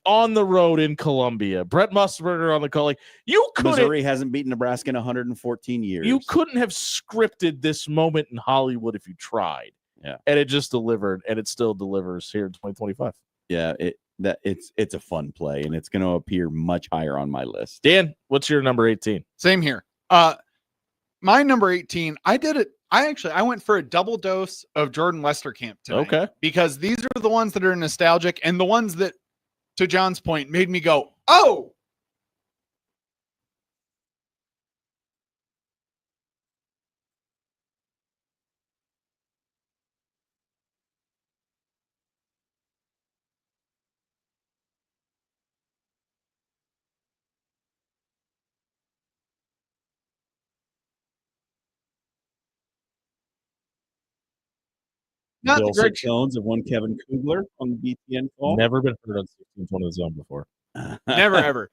on the road in Columbia. Brett Musburger on the call. Like Missouri hasn't beaten Nebraska in 114 years. You couldn't have scripted this moment in Hollywood if you tried. Yeah, and it just delivered, and it still delivers here in 2025. Yeah, it's a fun play, and it's going to appear much higher on my list. Dan, what's your number 18? Same here. My number 18, I went for a double dose of Jordan Westerkamp tonight. Okay. Because these are the ones that are nostalgic and the ones that, to John's point, made me go, oh! Not Bill the Greg Jones of one Kevin Kugler on the BTN call. Never been heard on 1620 The Zone before. Never ever.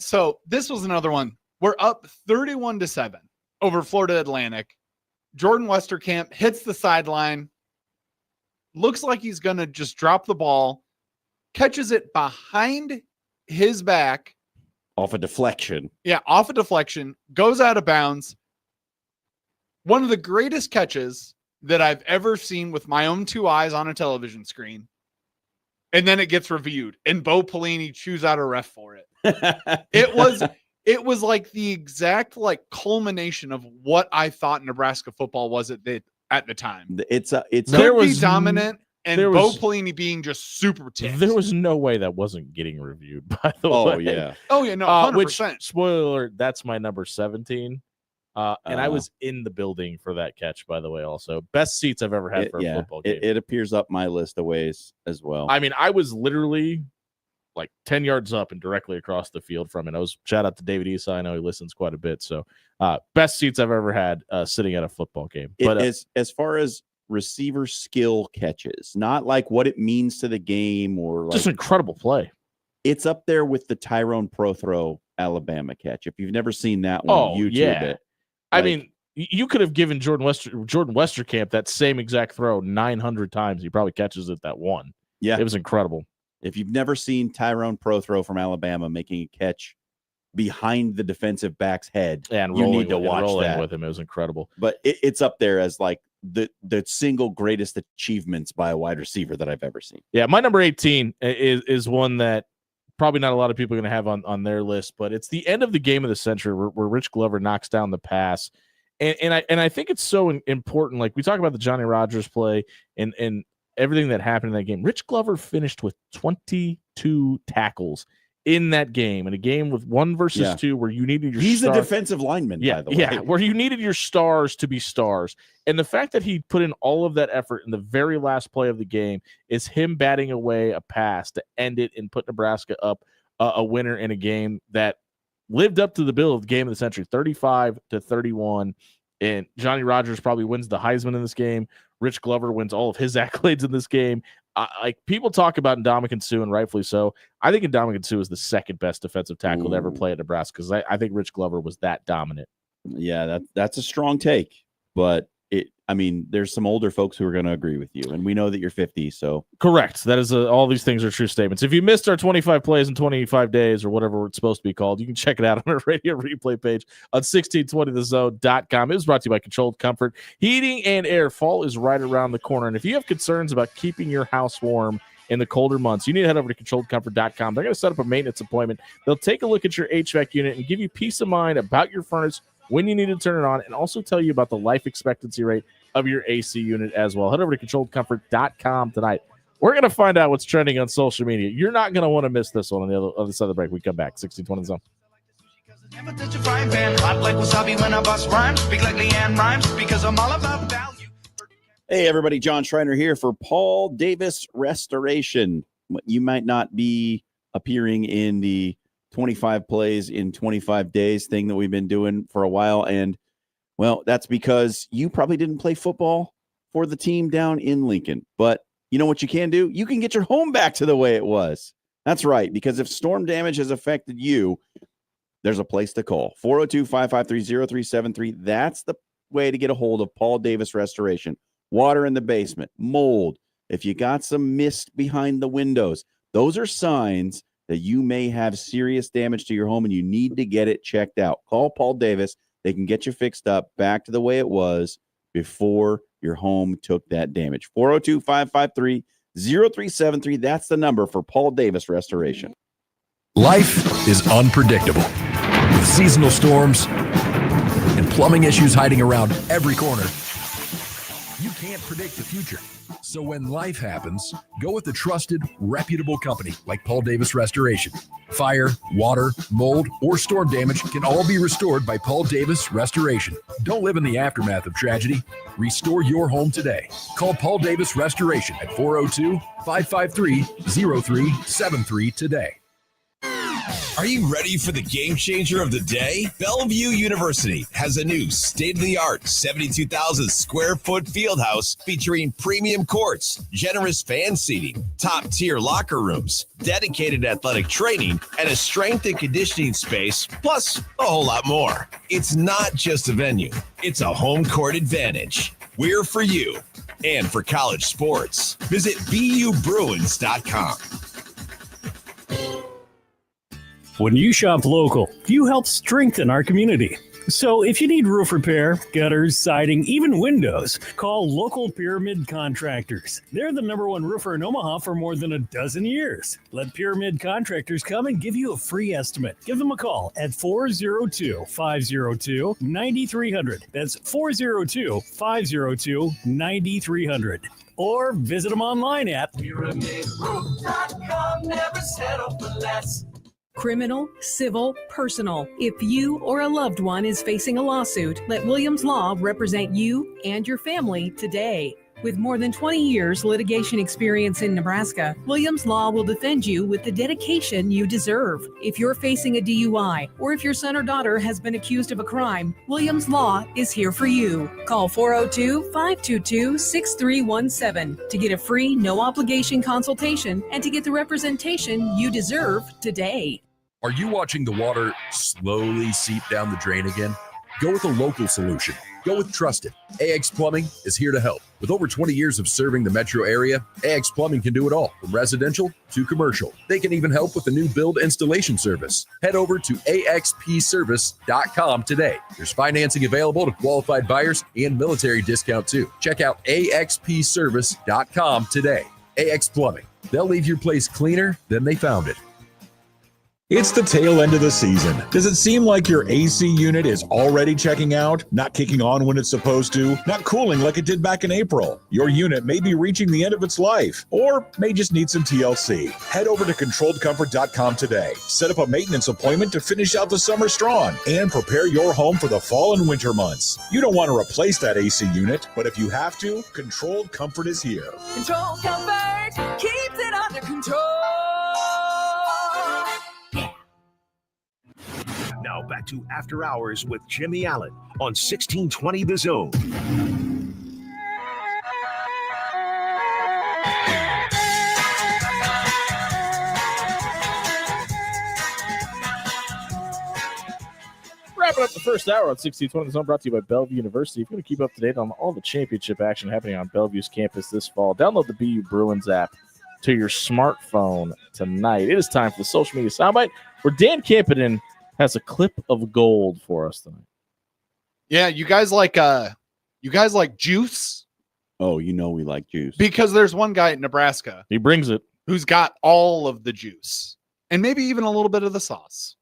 So this was another one. We're up 31-7 over Florida Atlantic. Jordan Westerkamp hits the sideline. Looks like he's gonna just drop the ball, catches it behind his back. Off a deflection. Yeah, off a deflection, goes out of bounds. One of the greatest catches that I've ever seen with my own two eyes on a television screen. And then it gets reviewed, and Bo Pelini chews out a ref for it. It was like the exact culmination of what I thought Nebraska football was at the time. It's dominant, and Bo Pelini being just super ticked. There was no way that wasn't getting reviewed, by the way. Oh yeah, no, 100%. Which, spoiler alert, that's my number 17. And I was in the building for that catch, by the way, also. Best seats I've ever had for a football game. It appears up my list of ways as well. I mean, I was literally like 10 yards up and directly across the field from it. Shout out to David Issa. I know he listens quite a bit. So best seats I've ever had sitting at a football game. But as far as receiver skill catches, not like what it means to the game or just incredible play. It's up there with the Tyrone Prothro Alabama catch. If you've never seen that one, YouTube it. I mean, you could have given Jordan Westerkamp that same exact throw 900 times. He probably catches it that one. Yeah. It was incredible. If you've never seen Tyrone Prothro from Alabama making a catch behind the defensive back's head, and you need to watch that with him. It was incredible. But it's up there as like the single greatest achievements by a wide receiver that I've ever seen. Yeah, my number 18 is one that probably not a lot of people are going to have on their list, but it's the end of the game of the century where Rich Glover knocks down the pass. And I think it's so important. Like we talk about the Johnny Rodgers play and everything that happened in that game. Rich Glover finished with 22 tackles in that game, in a game with 1 versus 2 where you needed your He's a defensive lineman, by the way. Yeah, where you needed your stars to be stars. And the fact that he put in all of that effort in the very last play of the game is him batting away a pass to end it and put Nebraska up a winner in a game that lived up to the bill of the game of the century, 35-31. And Johnny Rodgers probably wins the Heisman in this game. Rich Glover wins all of his accolades in this game. Like people talk about Ndamukong Suh, and rightfully so. I think Ndamukong Suh is the second best defensive tackle to ever play at Nebraska because I think Rich Glover was that dominant. Yeah, that's a strong take, but there's some older folks who are going to agree with you, and we know that you're 50. So correct. That is all these things are true statements. If you missed our 25 plays in 25 days or whatever it's supposed to be called, you can check it out on our radio replay page on 1620thezone.com. It was brought to you by Controlled Comfort Heating and Air. Fall is right around the corner, and if you have concerns about keeping your house warm in the colder months, you need to head over to controlledcomfort.com. They're going to set up a maintenance appointment. They'll take a look at your HVAC unit and give you peace of mind about your furnace when you need to turn it on, and also tell you about the life expectancy rate of your AC unit as well. Head over to controlledcomfort.com tonight. We're going to find out what's trending on social media. You're not going to want to miss this one on the other side of the break. We come back. 1620 Zone. Never touch a frying pan, hot like wasabi when I bust rhymes. Speak like Leanne Rhymes because I'm all about value. Hey, everybody. John Schreiner here for Paul Davis Restoration. You might not be appearing in the 25 plays in 25 days thing that we've been doing for a while. And, well, that's because you probably didn't play football for the team down in Lincoln. But you know what you can do? You can get your home back to the way it was. That's right, because if storm damage has affected you, there's a place to call. 402-553-0373. That's the way to get a hold of Paul Davis Restoration. Water in the basement, mold. If you got some mist behind the windows, those are signs that you may have serious damage to your home and you need to get it checked out. Call Paul Davis. They can get you fixed up back to the way it was before your home took that damage. 402-553-0373. That's the number for Paul Davis Restoration. Life is unpredictable, with seasonal storms and plumbing issues hiding around every corner. You can't predict the future. So when life happens, go with a trusted, reputable company like Paul Davis Restoration. Fire, water, mold, or storm damage can all be restored by Paul Davis Restoration. Don't live in the aftermath of tragedy. Restore your home today. Call Paul Davis Restoration at 402-553-0373 today. Are you ready for the game changer of the day? Bellevue University has a new state-of-the-art 72,000 square foot field house featuring premium courts, generous fan seating, top-tier locker rooms, dedicated athletic training, and a strength and conditioning space, plus a whole lot more. It's not just a venue, it's a home court advantage. We're for you and for college sports. Visit BUBruins.com. When you shop local, you help strengthen our community. So if you need roof repair, gutters, siding, even windows, call local Pyramid Contractors. They're the #1 roofer in Omaha for more than a dozen years. Let Pyramid Contractors come and give you a free estimate. Give them a call at 402-502-9300. That's 402-502-9300. Or visit them online at PyramidRoof.com. Never settle for less. Criminal, civil, personal. If you or a loved one is facing a lawsuit, let Williams Law represent you and your family today. With more than 20 years litigation experience in Nebraska, Williams Law will defend you with the dedication you deserve. If you're facing a DUI or if your son or daughter has been accused of a crime, Williams Law is here for you. Call 402-522-6317 to get a free, no-obligation consultation and to get the representation you deserve today. Are you watching the water slowly seep down the drain again? Go with a local solution. Go with Trusted. AX Plumbing is here to help. With over 20 years of serving the metro area, AX Plumbing can do it all, from residential to commercial. They can even help with the new build installation service. Head over to axpservice.com today. There's financing available to qualified buyers and military discount too. Check out axpservice.com today. AX Plumbing. They'll leave your place cleaner than they found it. It's the tail end of the season. Does it seem like your AC unit is already checking out, not kicking on when it's supposed to, not cooling like it did back in April? Your unit may be reaching the end of its life, or may just need some TLC. Head over to ControlledComfort.com today. Set up a maintenance appointment to finish out the summer strong and prepare your home for the fall and winter months. You don't want to replace that AC unit, but if you have to, Controlled Comfort is here. Control Comfort keeps it under control. Now back to After Hours with Jimmy Allen on 1620 The Zone. Wrapping up the first hour on 1620 The Zone, brought to you by Bellevue University. If you want to keep up to date on all the championship action happening on Bellevue's campus this fall, download the BU Bruins app to your smartphone tonight. It is time for the social media soundbite, where Dan Campenden has a clip of gold for us tonight. Yeah, you guys like juice? Oh, you know we like juice. Because there's one guy in Nebraska. He brings it. Who's got all of the juice and maybe even a little bit of the sauce.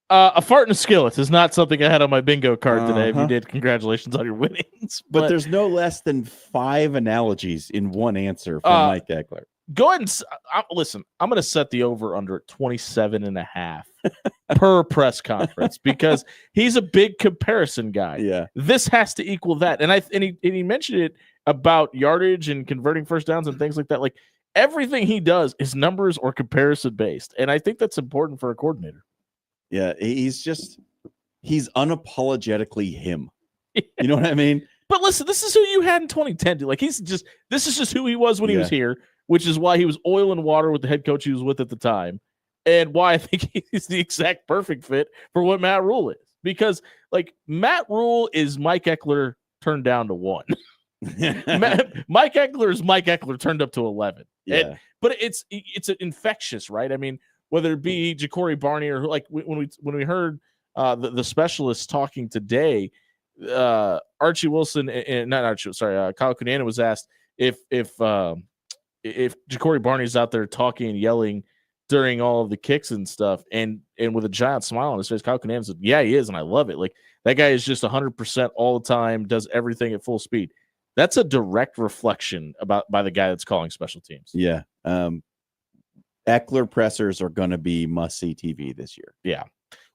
A fart in a skillet is not something I had on my bingo card today. If you did, congratulations on your winnings. But there's no less than 5 analogies in one answer from Mike Ekeler. Go ahead and listen. I'm going to set the over under at 27.5 per press conference because he's a big comparison guy. Yeah, this has to equal that. And he mentioned it about yardage and converting first downs and things like that. Like everything he does is numbers or comparison based, and I think that's important for a coordinator. Yeah, he's unapologetically him. You know what I mean? But listen, this is who you had in 2010. Like this is just who he was when he was here, which is why he was oil and water with the head coach he was with at the time, and why I think he's the exact perfect fit for what Matt Rule is. Because like Matt Rule is Mike Ekeler turned down to 1. Mike Ekeler is Mike Ekeler turned up to 11. Yeah, but it's infectious, right? I mean, whether it be Ja'Cory Barney or like when we heard the specialists talking today, Archie Wilson and not Archie, sorry, Kyle Cunanan was asked if Ja'Cory Barney's out there talking and yelling during all of the kicks and stuff, and with a giant smile on his face, Kyle Cunanan said, "Yeah, he is, and I love it. Like that guy is just 100% all the time, does everything at full speed." That's a direct reflection by the guy that's calling special teams. Yeah. Ekeler pressers are going to be must-see TV this year. Yeah.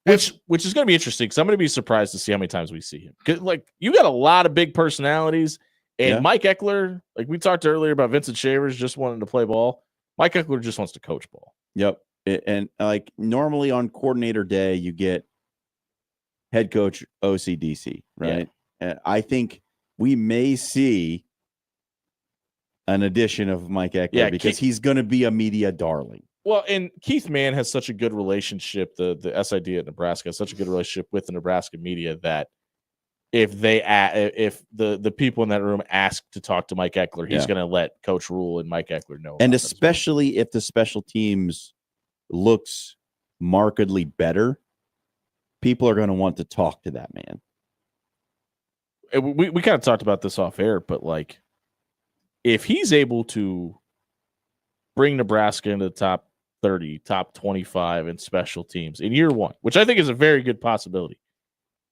Which is going to be interesting because I'm going to be surprised to see how many times we see him. Because like you got a lot of big personalities, and Mike Ekeler, like we talked earlier about Vincent Shavers just wanting to play ball. Mike Ekeler just wants to coach ball. Yep. And like normally on coordinator day, you get head coach OCDC, right? Yeah. I think we may see an addition of Mike Ekeler because he's going to be a media darling. Well, and Keith Mann has such a good relationship, the SID at Nebraska has such a good relationship with the Nebraska media that if the people in that room ask to talk to Mike Ekeler, he's going to let Coach Rule and Mike Ekeler know. And especially if the special teams looks markedly better, people are going to want to talk to that man. We kind of talked about this off air, but like if he's able to bring Nebraska into the top 30, top 25 in special teams in year 1, which I think is a very good possibility,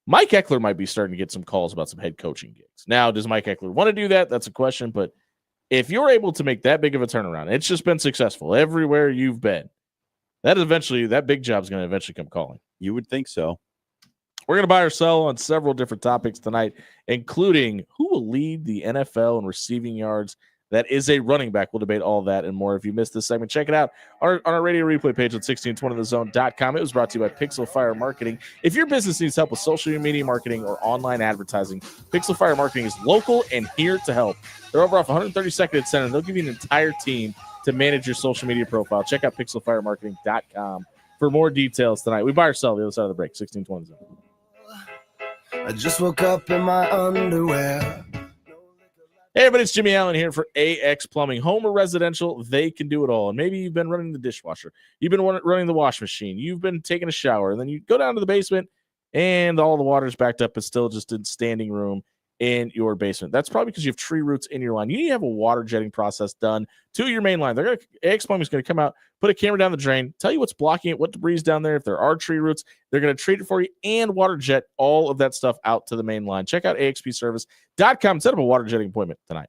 Mike Ekeler might be starting to get some calls about some head coaching gigs. Now, does Mike Ekeler want to do that? That's a question. But if you're able to make that big of a turnaround, it's just been successful everywhere you've been, that big job's going to eventually come calling. You would think so. We're going to buy or sell on several different topics tonight, including who will lead the NFL in receiving yards. That is a running back. We'll debate all that and more. If you missed this segment, check it out on our radio replay page at 1620thezone.com. It was brought to you by Pixel Fire Marketing. If your business needs help with social media marketing or online advertising, Pixel Fire Marketing is local and here to help. They're over off 132nd at Center. They'll give you an entire team to manage your social media profile. Check out pixelfiremarketing.com for more details tonight. We buy or sell the other side of the break. 1620 Zone. I just woke up in my underwear. Hey, everybody, it's Jimmy Allen here for AX Plumbing. Home or residential, they can do it all. And maybe you've been running the dishwasher. You've been running the wash machine. You've been taking a shower. And then you go down to the basement, and all the water's backed up. It's still just in standing room in your basement. That's probably because you have tree roots in your line. You need to have a water jetting process done to your main line. AX Plumbing is going to come out, put a camera down the drain, tell you what's blocking it, what debris is down there. If there are tree roots, they're going to treat it for you and water jet all of that stuff out to the main line. Check out axpservice.com. Set up a water jetting appointment tonight.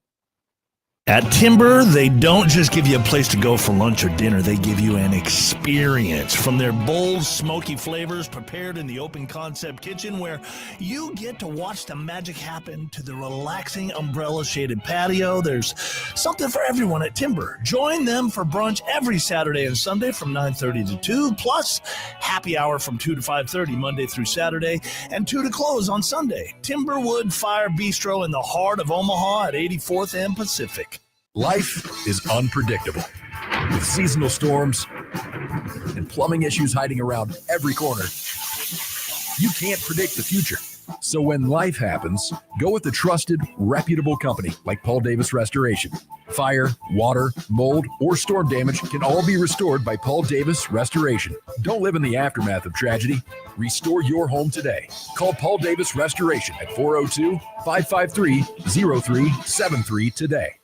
At Timber, they don't just give you a place to go for lunch or dinner. They give you an experience from their bold, smoky flavors prepared in the open concept kitchen where you get to watch the magic happen to the relaxing umbrella-shaded patio. There's something for everyone at Timber. Join them for brunch every Saturday and Sunday from 9:30 to 2, plus happy hour from 2 to 5:30 Monday through Saturday and 2 to close on Sunday. Timberwood Fire Bistro in the heart of Omaha at 84th and Pacific. Life is unpredictable, with seasonal storms and plumbing issues hiding around every corner. You can't predict the future. So when life happens, go with a trusted, reputable company like Paul Davis Restoration. Fire, water, mold, or storm damage can all be restored by Paul Davis Restoration. Don't live in the aftermath of tragedy. Restore your home today. Call Paul Davis Restoration at 402-553-0373 today.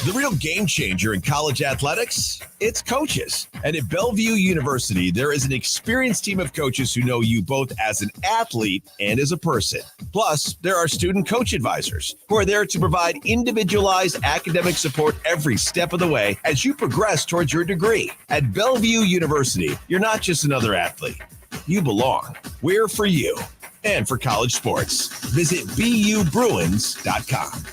The real game changer in college athletics, it's coaches. And at Bellevue University, there is an experienced team of coaches who know you both as an athlete and as a person. Plus, there are student coach advisors who are there to provide individualized academic support every step of the way as you progress towards your degree. At Bellevue University, you're not just another athlete. You belong. We're for you and for college sports. Visit BUBruins.com.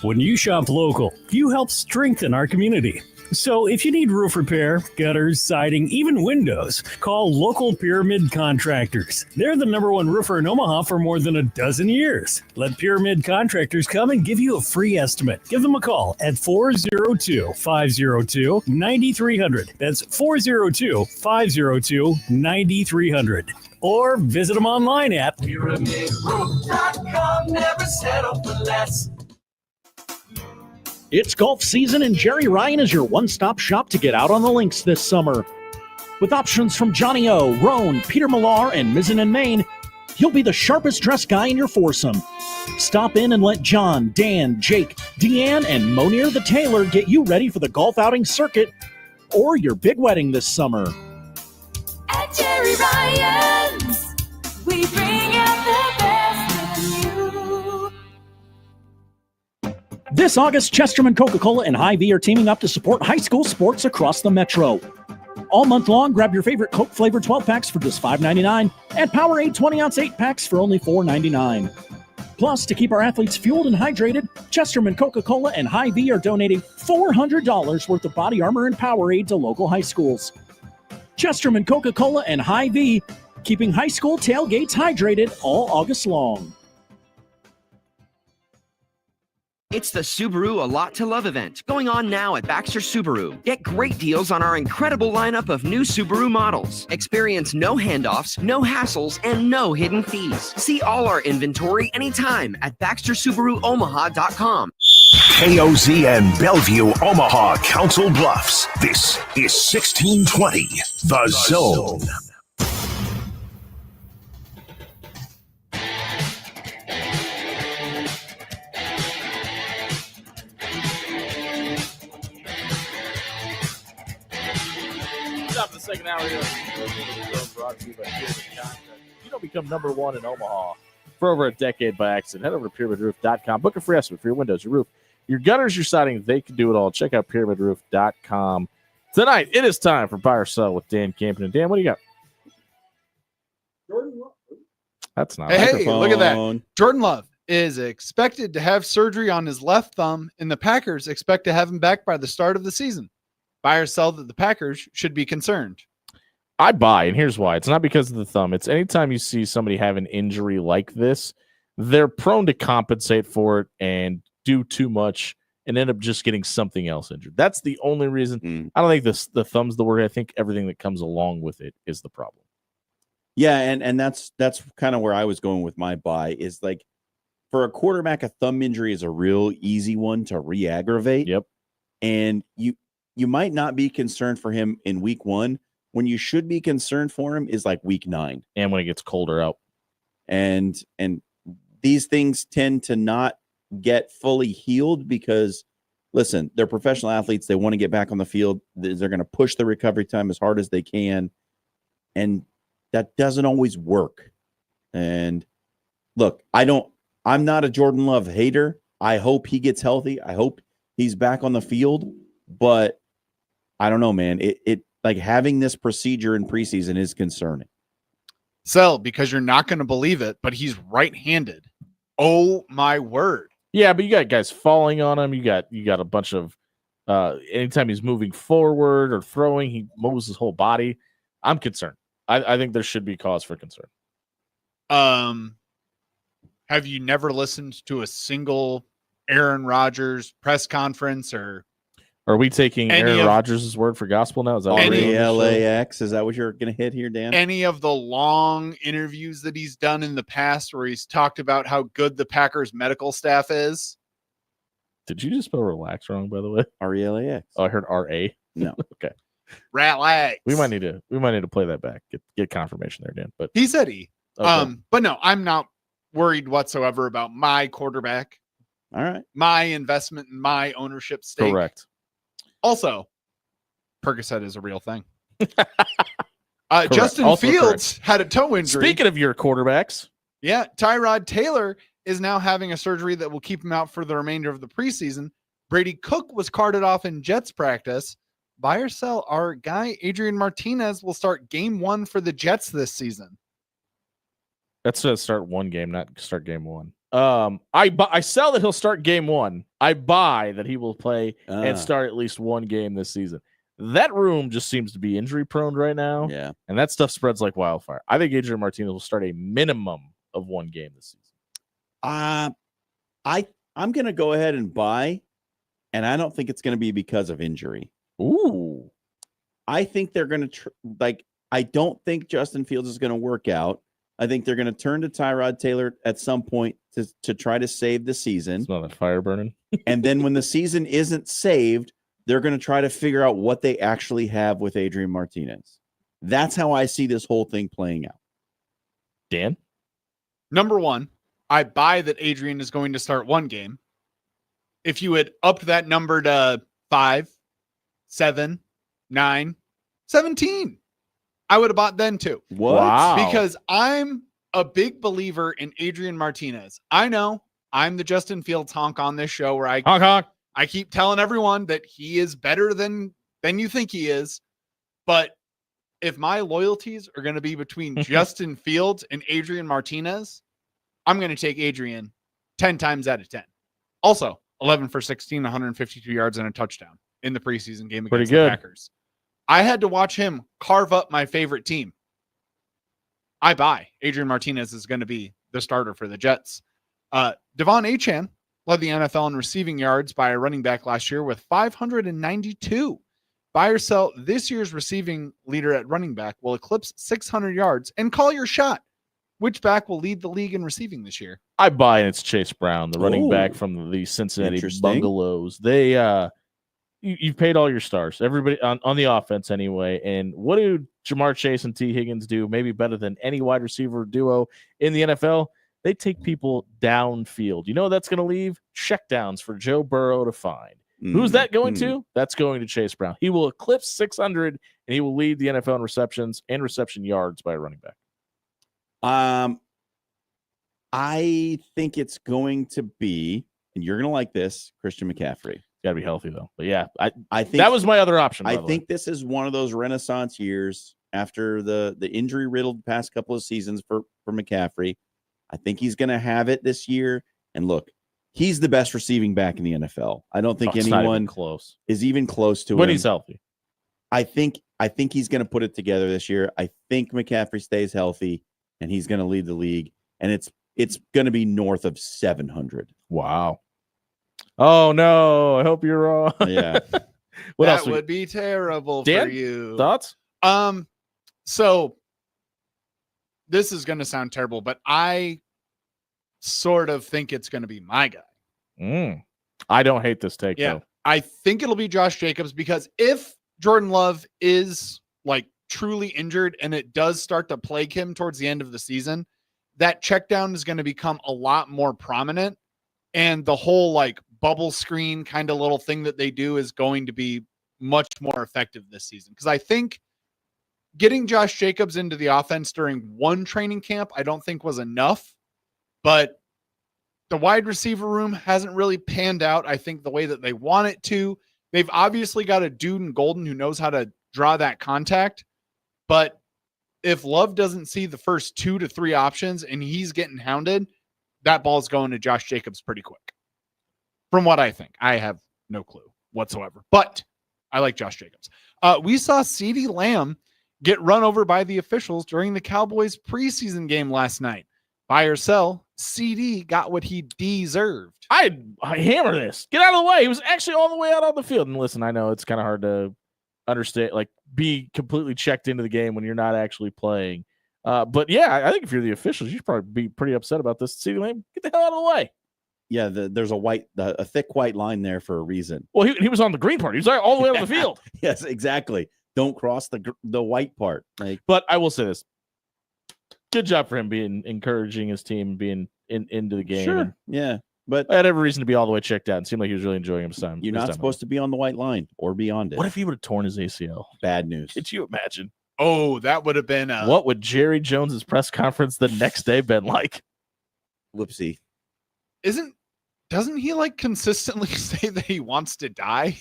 When you shop local, you help strengthen our community. So if you need roof repair, gutters, siding, even windows, call local Pyramid Contractors. They're the #1 roofer in Omaha for more than a dozen years. Let Pyramid Contractors come and give you a free estimate. Give them a call at 402-502-9300. That's 402-502-9300. Or visit them online at PyramidRoof.com. Never settle for less. It's golf season, and Jerry Ryan is your one-stop shop to get out on the links this summer. With options from Johnny O, Roan, Peter Millar, and Mizzen and Main, he'll be the sharpest dressed guy in your foursome. Stop in and let John, Dan, Jake, Deanne, and Monir the Tailor get you ready for the golf outing circuit or your big wedding this summer. At Jerry Ryan's, we bring out the best in you. This August, Chesterman Coca-Cola and Hy-Vee are teaming up to support high school sports across the metro. All month long, grab your favorite Coke-flavored 12-packs for just $5.99 and Powerade 20-ounce 8-packs for only $4.99. Plus, to keep our athletes fueled and hydrated, Chesterman Coca-Cola and Hy-Vee are donating $400 worth of body armor and Powerade to local high schools. Chesterman Coca-Cola and Hy-Vee, keeping high school tailgates hydrated all August long. It's the Subaru A Lot to Love event going on now at Baxter Subaru. Get great deals on our incredible lineup of new Subaru models. Experience no handoffs, no hassles, and no hidden fees. See all our inventory anytime at BaxterSubaruOmaha.com. KOZ and Bellevue, Omaha, Council Bluffs. This is 1620, The Zone. Second hour here. Brought to you by Pyramid Contract. You don't become #1 in Omaha for over a decade by accident. Head over to PyramidRoof.com. Book a free estimate for your windows, your roof, your gutters, your siding. They can do it all. Check out PyramidRoof.com. Tonight, it is time for Buy or Sell with Dan Campen. And Dan, what do you got? Jordan Love. That's not Hey, look at that. Jordan Love is expected to have surgery on his left thumb, and the Packers expect to have him back by the start of the season. Buy or sell that the Packers should be concerned? I buy, and here's why. It's not because of the thumb. It's anytime you see somebody have an injury like this, they're prone to compensate for it and do too much and end up just getting something else injured. That's the only reason. I don't think the thumb's the word. I think everything that comes along with it is the problem. Yeah, and that's kind of where I was going with my buy is like for a quarterback, a thumb injury is a real easy one to re-aggravate. Yep. And you might not be concerned for him in week 1. When you should be concerned for him is like week 9. And when it gets colder out. And these things tend to not get fully healed because, listen, they're professional athletes. They want to get back on the field. They're going to push the recovery time as hard as they can. And that doesn't always work. And look, I'm not a Jordan Love hater. I hope he gets healthy. I hope he's back on the field. But I don't know, man. It like having this procedure in preseason is concerning. Sell, because you're not going to believe it, but he's right-handed. Oh my word. Yeah, but you got guys falling on him. You got a bunch of anytime he's moving forward or throwing, he moves his whole body. I'm concerned. I think there should be cause for concern. Have you never listened to a single Aaron Rodgers press conference or are we taking Aaron Rodgers' word for gospel now? Is that RELAX? Is that what you're going to hit here, Dan? Any of the long interviews that he's done in the past where he's talked about how good the Packers medical staff is? Did you just spell relax wrong, by the way? RELAX. Oh, I heard RA. No. Okay. Relax. We might need to play that back. Get confirmation there, Dan. But he said he. Okay. But no, I'm not worried whatsoever about my quarterback. All right. My investment and my ownership stake. Correct. Also, Percocet is a real thing. Correct. Justin Also Fields had a toe injury. Speaking of your quarterbacks, Yeah, Tyrod Taylor is now having a surgery that will keep him out for the remainder of the preseason. Brady Cook was carted off in Jets practice. Buy or sell, our guy Adrian Martinez will start game 1 for the Jets this season. that's to start one game, not start game one. I sell that he'll start game 1. I buy that he will play and start at least one game this season. That room just seems to be injury prone right now. Yeah. And that stuff spreads like wildfire. I think Adrian Martinez will start a minimum of one game this season. I'm going to go ahead and buy, and I don't think it's going to be because of injury. Ooh. I think they're going to I don't think Justin Fields is going to work out. I think they're going to turn to Tyrod Taylor at some point to try to save the season. Smell that fire burning. And then when the season isn't saved, they're going to try to figure out what they actually have with Adrian Martinez. That's how I see this whole thing playing out. Dan? Number 1, I buy that Adrian is going to start one game. If you had upped that number to 5, 7, 9, 17, I would have bought then too. What? Wow. Because I'm a big believer in Adrian Martinez. I know I'm the Justin Fields honk on this show where I keep telling everyone that he is better than you think he is. But if my loyalties are going to be between Justin Fields and Adrian Martinez, I'm going to take Adrian 10 times out of 10. Also, 11 for 16, 152 yards and a touchdown in the preseason game against the Packers. I had to watch him carve up my favorite team. I buy Adrian Martinez is going to be the starter for the Jets. Devon Achane led the NFL in receiving yards by a running back last year with 592. Buy or sell, this year's receiving leader at running back will eclipse 600 yards, and call your shot. Which back will lead the league in receiving this year? I buy, and it's Chase Brown, the running back from the Cincinnati Bungalows. They you've paid all your stars, everybody on the offense anyway. And what do Jamar Chase and T. Higgins do? Maybe better than any wide receiver duo in the NFL. They take people downfield. You know that's going to leave checkdowns for Joe Burrow to find. Who's that going to? That's going to Chase Brown. He will eclipse 600, and he will lead the NFL in receptions and reception yards by a running back. I think it's going to be, and you're going to like this, Christian McCaffrey. Got to be healthy though. But yeah, I think that was my other option. I think this is one of those renaissance years after the injury riddled past couple of seasons for McCaffrey. I think he's going to have it this year. And look, he's the best receiving back in the NFL. I don't think anyone is even close to him. When he's healthy. I think he's going to put it together this year. I think McCaffrey stays healthy and he's going to lead the league. And it's going to be north of 700. Wow. Oh no! I hope you're wrong. Yeah. What that else would be terrible Dan, for you. Thoughts? So this is going to sound terrible, but I sort of think it's going to be my guy. I don't hate this take Yeah, though. I think it'll be Josh Jacobs because if Jordan Love is like truly injured and it does start to plague him towards the end of the season, that check down is going to become a lot more prominent. And the whole like bubble screen kind of little thing that they do is going to be much more effective this season. Because I think getting Josh Jacobs into the offense during one training camp, I don't think was enough. But the wide receiver room hasn't really panned out, I think, the way that they want it to. They've obviously got a dude in Golden who knows how to draw that contact. But if Love doesn't see the first 2 to 3 options and he's getting hounded, that ball's going to Josh Jacobs pretty quick. From what I think. I have no clue whatsoever. But I like Josh Jacobs. We saw CeeDee Lamb get run over by the officials during the Cowboys preseason game last night. Buy or sell, CD got what he deserved. I hammer this. Get out of the way. He was actually all the way out on the field. And listen, I know it's kind of hard to understand, like be completely checked into the game when you're not actually playing. But yeah, I think if you're the officials, you should probably be pretty upset about this. CeeDee Lamb, get the hell out of the way. Yeah, there's a thick white line there for a reason. Well, he was on the green part. He was all the way out on the field. Yes, exactly. Don't cross the white part. But I will say this: good job for him being encouraging his team, being into the game. Sure. Yeah. But I had every reason to be all the way checked out. It seemed like he was really enjoying his time. You're not supposed to be on the white line or beyond it. What if he would have torn his ACL? Bad news. Could you imagine? Oh, that would have been what would Jerry Jones's press conference the next day been like? Whoopsie. Doesn't he like consistently say that he wants to die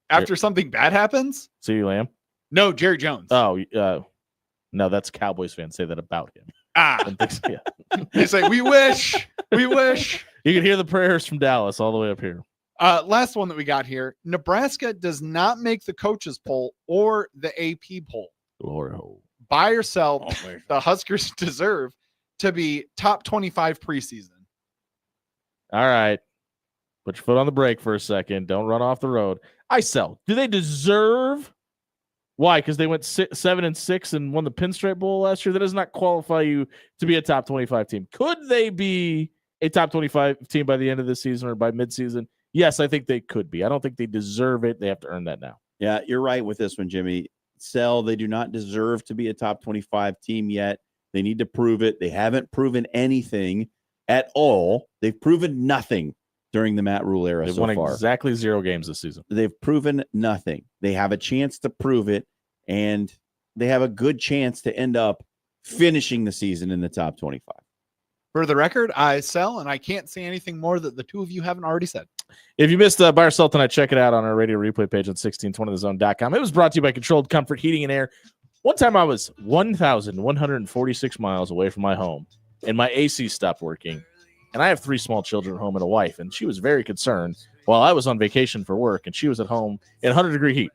after something bad happens? CeeDee Lamb? No, Jerry Jones. Oh, no, that's Cowboys fans say that about him. They say, we wish. You can hear the prayers from Dallas all the way up here. Last one that we got here. Nebraska does not make the coaches poll or the AP poll. Buy or sell, the Huskers deserve to be top 25 preseason. All right. Put your foot on the brake for a second. Don't run off the road. I sell. Do they deserve? Why? Because they went 7-6 and won the Pinstripe Bowl last year. That does not qualify you to be a top 25 team. Could they be a top 25 team by the end of the season or by midseason? Yes, I think they could be. I don't think they deserve it. They have to earn that now. Yeah, you're right with this one, Jimmy. Sell. They do not deserve to be a top 25 team yet. They need to prove it. They haven't proven anything at all. They've proven nothing during the Matt Rule era They've so won far. Exactly 0 games this season. They've proven nothing. They have a chance to prove it, and they have a good chance to end up finishing the season in the top 25. For the record, I sell, and I can't say anything more that the two of you haven't already said. If you missed Buy or Sell tonight, check it out on our radio replay page on 1620thezone.com. It was brought to you by Controlled Comfort Heating and Air. One time I was 1,146 miles away from my home, and my AC stopped working. And I have 3 small children at home and a wife, and she was very concerned while I was on vacation for work, and she was at home in 100-degree heat.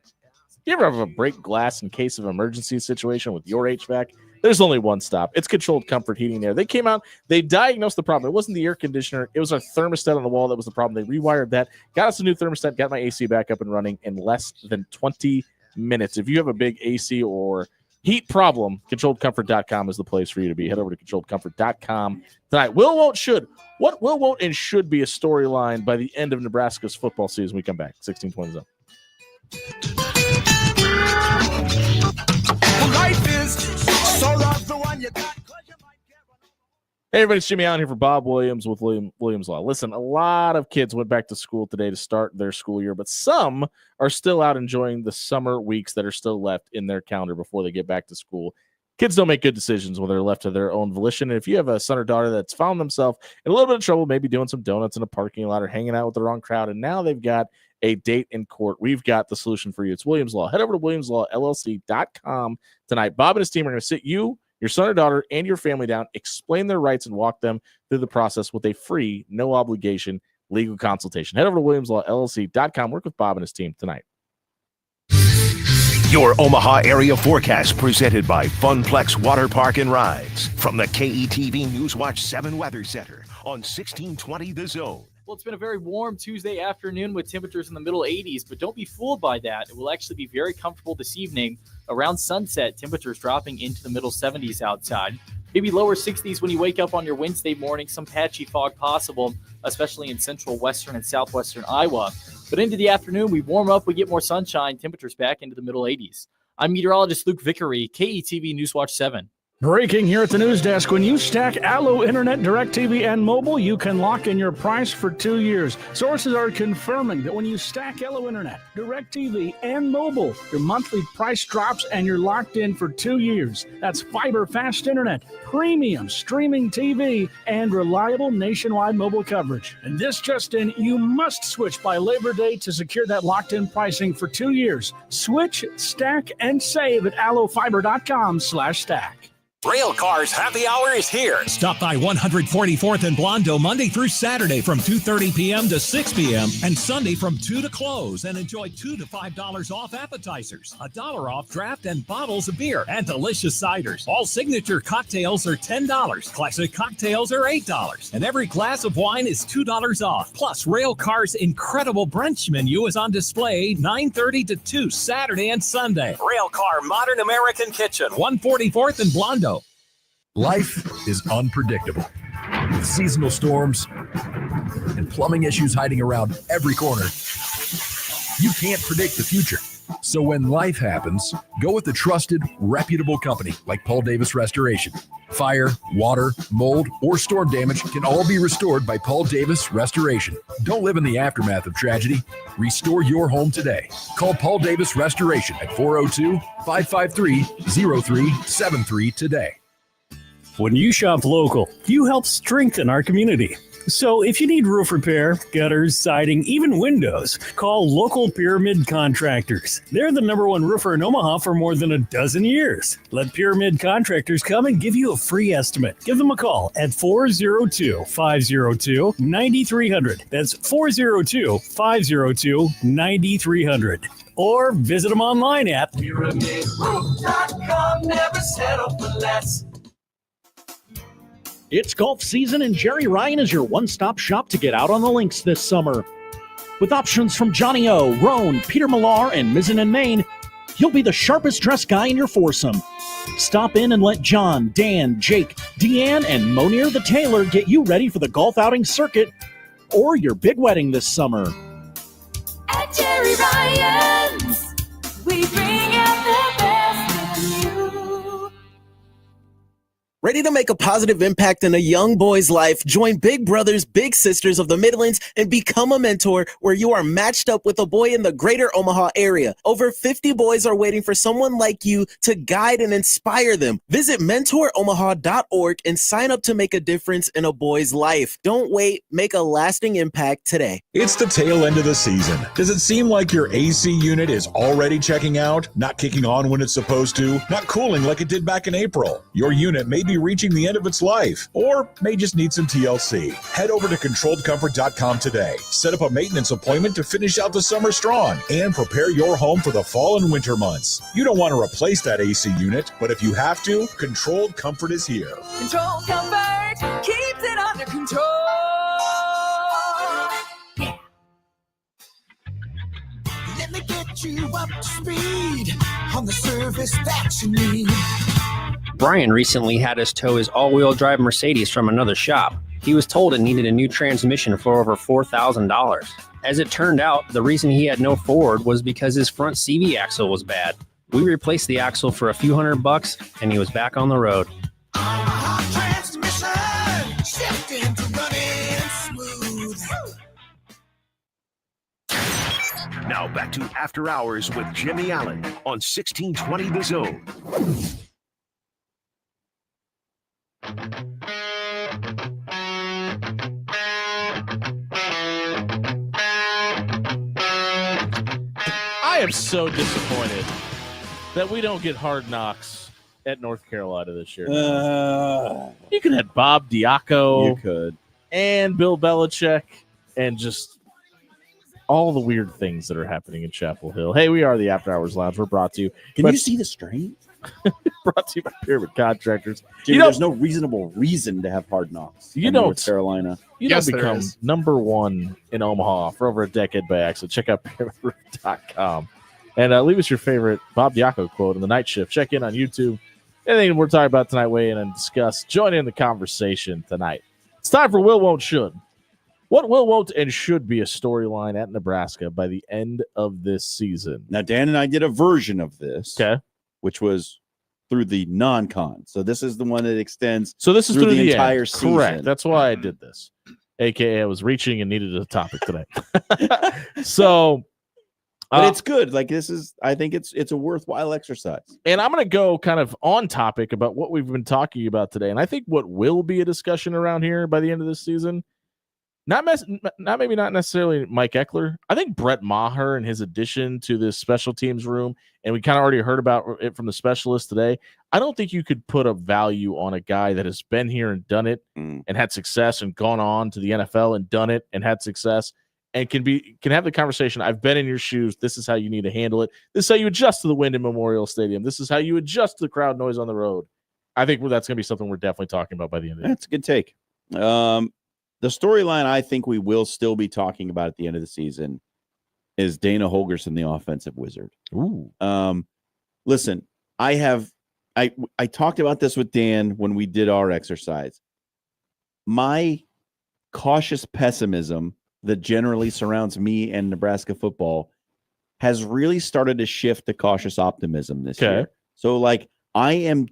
You ever have a break glass in case of emergency situation with your HVAC? There's only one stop. It's Controlled Comfort Heating and Air. They came out, they diagnosed the problem. It wasn't the air conditioner. It was our thermostat on the wall that was the problem. They rewired that, got us a new thermostat, got my AC back up and running in less than 20 minutes. If you have a big AC or heat problem, ControlledComfort.com is the place for you to be. Head over to ControlledComfort.com tonight. Will, won't, should. What will, won't, and should be a storyline by the end of Nebraska's football season? We come back. 1620 Zone. Life is so rough, the one you got. Hey, everybody, it's Jimmy Allen here for Bob Williams with Williams Law. Listen, a lot of kids went back to school today to start their school year, but some are still out enjoying the summer weeks that are still left in their calendar before they get back to school. Kids don't make good decisions when they're left to their own volition. And if you have a son or daughter that's found themselves in a little bit of trouble, maybe doing some donuts in a parking lot or hanging out with the wrong crowd, and now they've got a date in court, we've got the solution for you. It's Williams Law. Head over to WilliamsLawLLC.com tonight. Bob and his team are going to sit you, your son or daughter, and your family down, explain their rights, and walk them through the process with a free, no obligation legal consultation. Head over to WilliamsLawLLC.com. Work with Bob and his team tonight. Your Omaha area forecast presented by Funplex Water Park and Rides from the KETV Newswatch 7 Weather Center on 1620 The Zone. Well, it's been a very warm Tuesday afternoon with temperatures in the middle 80s, but don't be fooled by that. It will actually be very comfortable this evening. Around sunset, temperatures dropping into the middle 70s outside. Maybe lower 60s when you wake up on your Wednesday morning. Some patchy fog possible, especially in central, western, and southwestern Iowa. But into the afternoon, we warm up, we get more sunshine, temperatures back into the middle 80s. I'm meteorologist Luke Vickery, KETV Newswatch 7. Breaking here at the news desk. When you stack Allo Internet, DirecTV, and mobile, you can lock in your price for 2 years. Sources are confirming that when you stack Allo Internet, DirecTV, and mobile, your monthly price drops and you're locked in for 2 years. That's fiber fast internet, premium streaming TV, and reliable nationwide mobile coverage. And this just in, you must switch by Labor Day to secure that locked-in pricing for 2 years. Switch, stack, and save at allofiber.com/stack. Rail Cars Happy Hour is here. Stop by 144th and Blondo Monday through Saturday from 2:30 p.m. to 6 p.m. and Sunday from 2 to close, and enjoy $2 to $5 off appetizers, $1 off draft and bottles of beer, and delicious ciders. All signature cocktails are $10. Classic cocktails are $8. And every glass of wine is $2 off. Plus, Rail Cars' incredible brunch menu is on display 9:30 to 2 Saturday and Sunday. Rail Car Modern American Kitchen, 144th and Blondo. Life is unpredictable, with seasonal storms and plumbing issues hiding around every corner. You can't predict the future. So when life happens, go with a trusted, reputable company like Paul Davis Restoration. Fire, water, mold, or storm damage can all be restored by Paul Davis Restoration. Don't live in the aftermath of tragedy. Restore your home today. Call Paul Davis Restoration at 402-553-0373 today. When you shop local, you help strengthen our community. So if you need roof repair, gutters, siding, even windows, call local Pyramid Contractors. They're the #1 roofer in Omaha for more than a dozen years. Let Pyramid Contractors come and give you a free estimate. Give them a call at 402-502-9300. That's 402-502-9300. Or visit them online at PyramidRoof.com. Never settle for less. It's golf season, and Jerry Ryan is your one-stop shop to get out on the links this summer. With options from Johnny O, Roan, Peter Millar, and Mizzen and Main, you'll be the sharpest dressed guy in your foursome. Stop in and let John, Dan, Jake, Deanne, and Monir the Tailor get you ready for the golf outing circuit or your big wedding this summer. At Jerry Ryan's, we bring out the best in you. Ready to make a positive impact in a young boy's life? Join Big Brothers Big Sisters of the Midlands and become a mentor where you are matched up with a boy in the greater Omaha area. Over 50 boys are waiting for someone like you to guide and inspire them. Visit mentoromaha.org and sign up to make a difference in a boy's life. Don't wait. Make a lasting impact today. It's the tail end of the season. Does it seem like your AC unit is already checking out, not kicking on when it's supposed to, not cooling like it did back in April? Your unit may be reaching the end of its life, or may just need some TLC. Head over to controlledcomfort.com today. Set up a maintenance appointment to finish out the summer strong and prepare your home for the fall and winter months. You don't want to replace that AC unit, but if you have to, Controlled Comfort is here. Control Comfort keeps it under control. Yeah. Let me get you up to speed on the service that you need. Brian recently had us tow his all-wheel drive Mercedes from another shop. He was told it needed a new transmission for over $4,000. As it turned out, the reason he had no Ford was because his front CV axle was bad. We replaced the axle for a few $100 and he was back on the road. Transmission, shifting to running smooth. Now back to After Hours with Jimmy Allen on 1620 The Zone. I am so disappointed that we don't get Hard Knocks at North Carolina this year. You could have Bob Diaco. You could. And Bill Belichick and just all the weird things that are happening in Chapel Hill. Hey, we are the After Hours Lounge. We're brought to you. Can you see the strain? Brought to you by Pyramid Contractors. Jimmy, there's no reasonable reason to have Hard Knocks. You in don't. North Carolina. You don't become #1 in Omaha for over a decade by accident. Check out PyramidRoof.com and leave us your favorite Bob Diaco quote in the night shift. Check in on YouTube. Anything we're talking about tonight, weigh in and discuss. Join in the conversation tonight. It's time for Will, Won't, Should. What will, won't, and should be a storyline at Nebraska by the end of this season? Now, Dan and I did a version of this, which was through the non-con. So this is the one that extends. So this is through the entire end. season. Correct. That's why I did this. AKA I was reaching and needed a topic today. So, but it's good. Like this is, I think it's a worthwhile exercise. And I'm going to go kind of on topic about what we've been talking about today. And I think what will be a discussion around here by the end of this season, not necessarily Mike Eckler. I think Brett Maher and his addition to this special teams room, and we kind of already heard about it from the specialist today. I don't think you could put a value on a guy that has been here and done it and had success and gone on to the NFL and done it and had success and can have the conversation. I've been in your shoes. This is how you need to handle it. This is how you adjust to the wind in Memorial Stadium. This is how you adjust to the crowd noise on the road. I think that's going to be something we're definitely talking about by the end of the year. That's a good take. The storyline I think we will still be talking about at the end of the season is Dana Holgorsen, the offensive wizard. Ooh. Listen, I talked about this with Dan when we did our exercise. My cautious pessimism that generally surrounds me and Nebraska football has really started to shift to cautious optimism this year. So, like, I am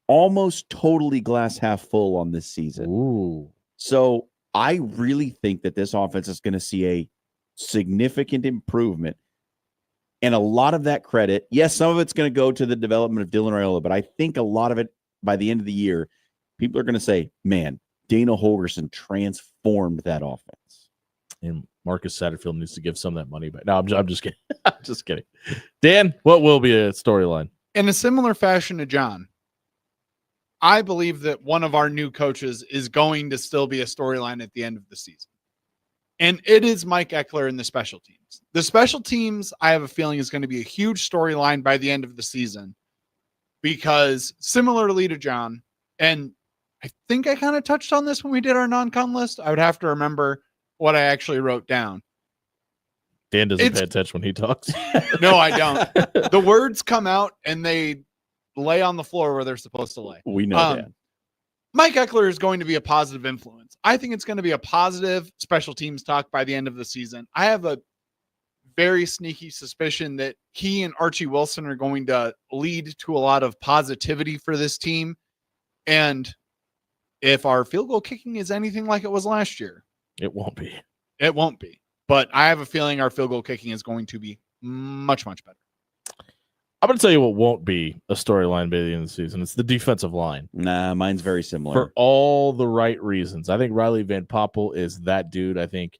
almost totally glass half full on this season. Ooh. So I really think that this offense is going to see a significant improvement. And a lot of that credit, yes, some of it's going to go to the development of Dylan Raiola, but I think a lot of it by the end of the year, people are going to say, man, Dana Holgorsen transformed that offense. And Marcus Satterfield needs to give some of that money back. No, I'm just kidding. I'm just kidding. Dan, what will be a storyline? In a similar fashion to John, I believe that one of our new coaches is going to still be a storyline at the end of the season. And it is Mike Eckler in the special teams. The special teams, I have a feeling, is going to be a huge storyline by the end of the season because similarly to John, and I think I kind of touched on this when we did our non-con list. I would have to remember what I actually wrote down. Dan doesn't pay attention when he talks. No, I don't. The words come out and they lay on the floor where they're supposed to lay. We know that. Mike Eckler is going to be a positive influence. I think it's going to be a positive special teams talk by the end of the season. I have a very sneaky suspicion that he and Archie Wilson are going to lead to a lot of positivity for this team. And if our field goal kicking is anything like it was last year, it won't be. It won't be. But I have a feeling our field goal kicking is going to be much, much better. I'm going to tell you what won't be a storyline by the end of the season. It's the defensive line. Nah, mine's very similar. For all the right reasons. I think Riley Van Poppel is that dude. I think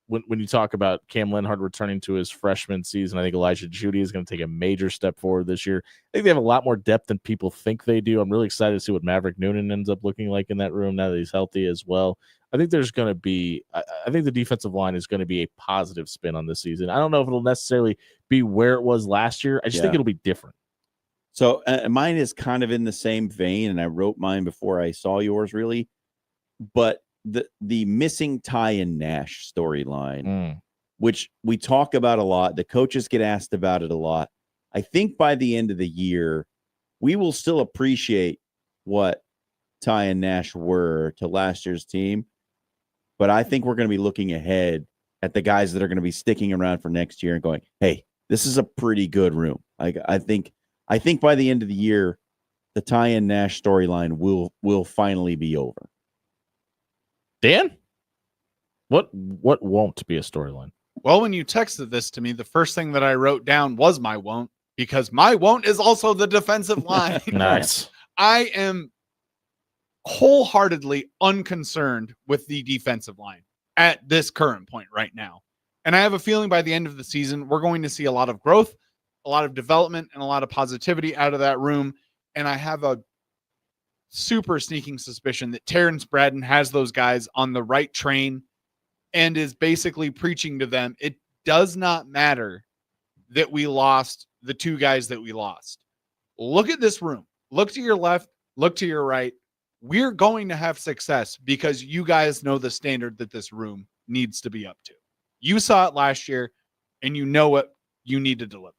when you talk about Cam Lenhart returning to his freshman season, I think Elijah Judy is going to take a major step forward this year. I think they have a lot more depth than people think they do. I'm really excited to see what Maverick Noonan ends up looking like in that room now that he's healthy as well. I think there's going to be – I think the defensive line is going to be a positive spin on this season. I don't know if it'll necessarily be where it was last year. I just think it'll be different. So mine is kind of in the same vein, and I wrote mine before I saw yours, really. But the missing Ty and Nash storyline, which we talk about a lot, the coaches get asked about it a lot. I think by the end of the year, we will still appreciate what Ty and Nash were to last year's team. But I think we're going to be looking ahead at the guys that are going to be sticking around for next year and going, hey, this is a pretty good room. I think by the end of the year, the Ty and Nash storyline will finally be over. Dan, what won't be a storyline? Well, when you texted this to me, the first thing that I wrote down was my won't, because my won't is also the defensive line. Nice. I am wholeheartedly unconcerned with the defensive line at this current point right now. And I have a feeling by the end of the season, we're going to see a lot of growth, a lot of development, and a lot of positivity out of that room. And I have a super sneaking suspicion that Terrence Braden has those guys on the right train and is basically preaching to them. It does not matter that we lost the two guys that we lost. Look at this room. Look to your left. Look to your right. We're going to have success because you guys know the standard that this room needs to be up to. You saw it last year, and you know what you need to deliver.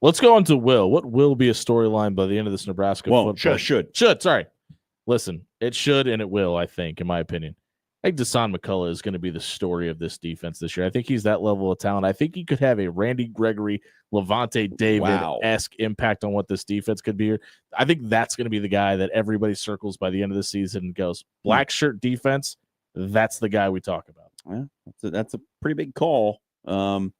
Let's go on to Will. What will be a storyline by the end of this Nebraska football? Should. Sorry. Listen, it should and it will, I think, in my opinion. I think Dasan McCullough is going to be the story of this defense this year. I think he's that level of talent. I think he could have a Randy Gregory, Levante David-esque impact on what this defense could be. I think that's going to be the guy that everybody circles by the end of the season and goes, black shirt defense, that's the guy we talk about. Well, that's a pretty big call. Boy,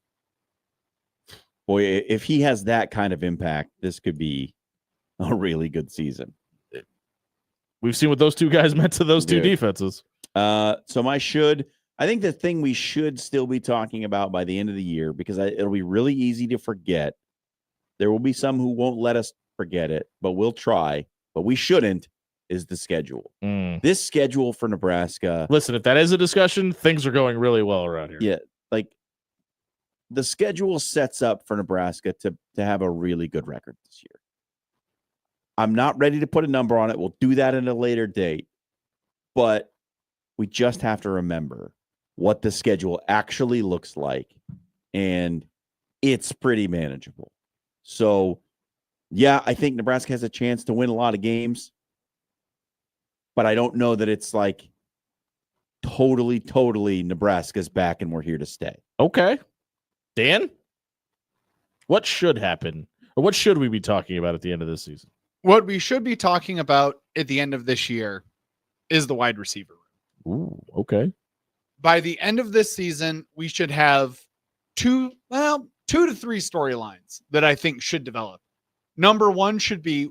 if he has that kind of impact, this could be a really good season. We've seen what those two guys meant to those two defenses. So I think the thing we should still be talking about by the end of the year, because it'll be really easy to forget. There will be some who won't let us forget it, but we'll try. But we shouldn't, is the schedule. This schedule for Nebraska. Listen, if that is a discussion, things are going really well around here. Yeah, like the schedule sets up for Nebraska to have a really good record this year. I'm not ready to put a number on it. We'll do that at a later date. But we just have to remember what the schedule actually looks like. And it's pretty manageable. So, yeah, I think Nebraska has a chance to win a lot of games. But I don't know that it's like totally Nebraska's back and we're here to stay. Okay. Dan, what should happen? Or what should we be talking about at the end of this season? What we should be talking about at the end of this year is the wide receiver room. Ooh, okay. By the end of this season, we should have 2 to 3 storylines that I think should develop. Number one should be,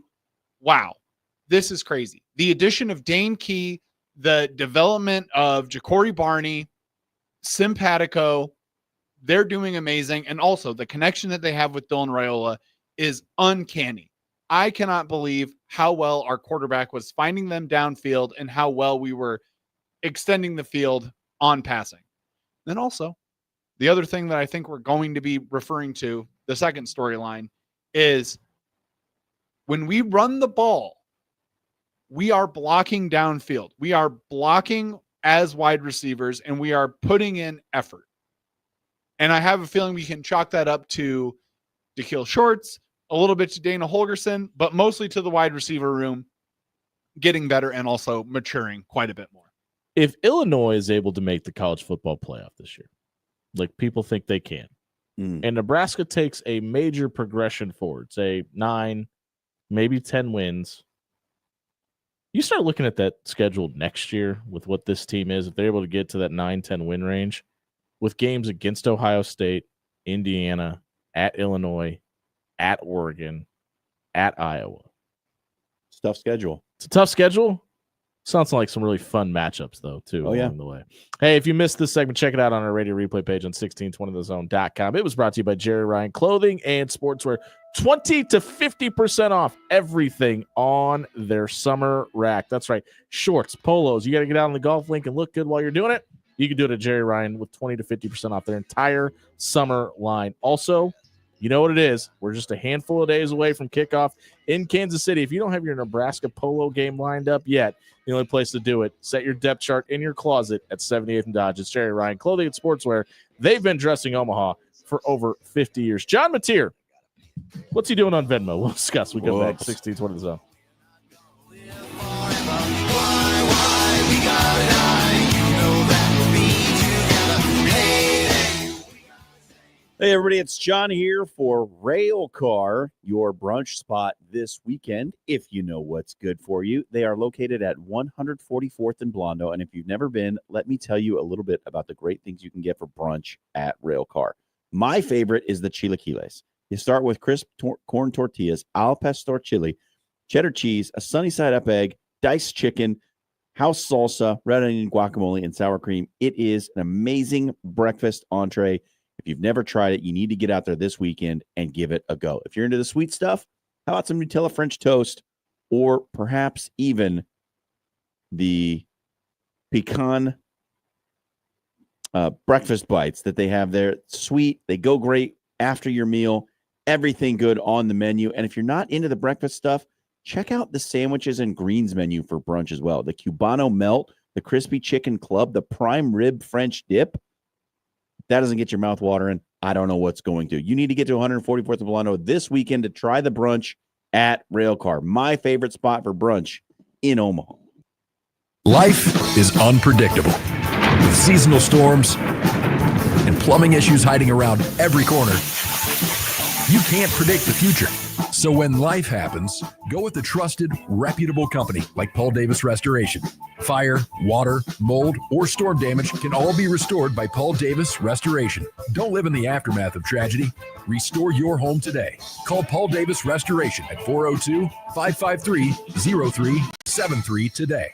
wow, this is crazy. The addition of Dane Key, the development of Ja'Cory Barney, Simpatico, they're doing amazing. And also the connection that they have with Dylan Raiola is uncanny. I cannot believe how well our quarterback was finding them downfield and how well we were extending the field on passing. Then also, the other thing that I think we're going to be referring to, the second storyline, is when we run the ball, we are blocking downfield. We are blocking as wide receivers, and we are putting in effort. And I have a feeling we can chalk that up to Da'Keil Shorts, a little bit to Dana Holgorsen, but mostly to the wide receiver room getting better and also maturing quite a bit more. If Illinois is able to make the college football playoff this year, like people think they can, and Nebraska takes a major progression forward, say 9, maybe 10 wins, you start looking at that schedule next year with what this team is, if they're able to get to that 9-10 win range with games against Ohio State, Indiana, at Illinois, at Oregon, at Iowa. It's a tough schedule. It's a tough schedule. Sounds like some really fun matchups, though, too, along the way. Hey, if you missed this segment, check it out on our radio replay page on 1620thezone.com. It was brought to you by Jerry Ryan Clothing and Sportswear. 20 to 50% off everything on their summer rack. That's right. Shorts, polos. You got to get out on the golf link and look good while you're doing it. You can do it at Jerry Ryan with 20 to 50% off their entire summer line. Also, you know what it is. We're just a handful of days away from kickoff in Kansas City. If you don't have your Nebraska polo game lined up yet, the only place to do it, set your depth chart in your closet at 78th and Dodge. It's Jerry Ryan Clothing and Sportswear. They've been dressing Omaha for over 50 years. John Mateer, what's he doing on Venmo? We'll discuss. We go back 1620 the zone. Hey, everybody, it's John here for Railcar, your brunch spot this weekend, if you know what's good for you. They are located at 144th and Blondo, and if you've never been, let me tell you a little bit about the great things you can get for brunch at Railcar. My favorite is the chilaquiles. You start with crisp corn tortillas, al pastor chili, cheddar cheese, a sunny side up egg, diced chicken, house salsa, red onion guacamole, and sour cream. It is an amazing breakfast entree. If you've never tried it, you need to get out there this weekend and give it a go. If you're into the sweet stuff, how about some Nutella French toast or perhaps even the pecan breakfast bites that they have there? Sweet. They go great after your meal. Everything good on the menu. And if you're not into the breakfast stuff, check out the sandwiches and greens menu for brunch as well. The Cubano Melt, the Crispy Chicken Club, the Prime Rib French Dip. That doesn't get your mouth watering, I don't know what's going to. You need to get to 144th and Blondo this weekend to try the brunch at Railcar. My favorite spot for brunch in Omaha. Life is unpredictable, with seasonal storms and plumbing issues hiding around every corner. You can't predict the future. So when life happens, go with a trusted, reputable company like Paul Davis Restoration. Fire, water, mold, or storm damage can all be restored by Paul Davis Restoration. Don't live in the aftermath of tragedy. Restore your home today. Call Paul Davis Restoration at 402-553-0373 today.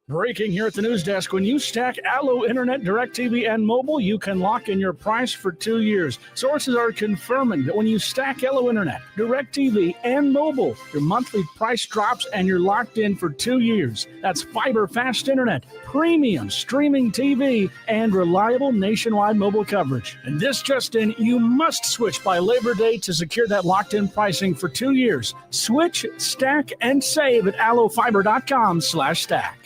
Breaking here at the news desk. When you stack Allo Internet, DirecTV, and mobile, you can lock in your price for 2 years. Sources are confirming that when you stack Allo Internet, DirecTV, and mobile, your monthly price drops and you're locked in for 2 years. That's fiber fast internet, premium streaming TV, and reliable nationwide mobile coverage. And this just in, you must switch by Labor Day to secure that locked-in pricing for 2 years. Switch, stack, and save at allofiber.com/stack.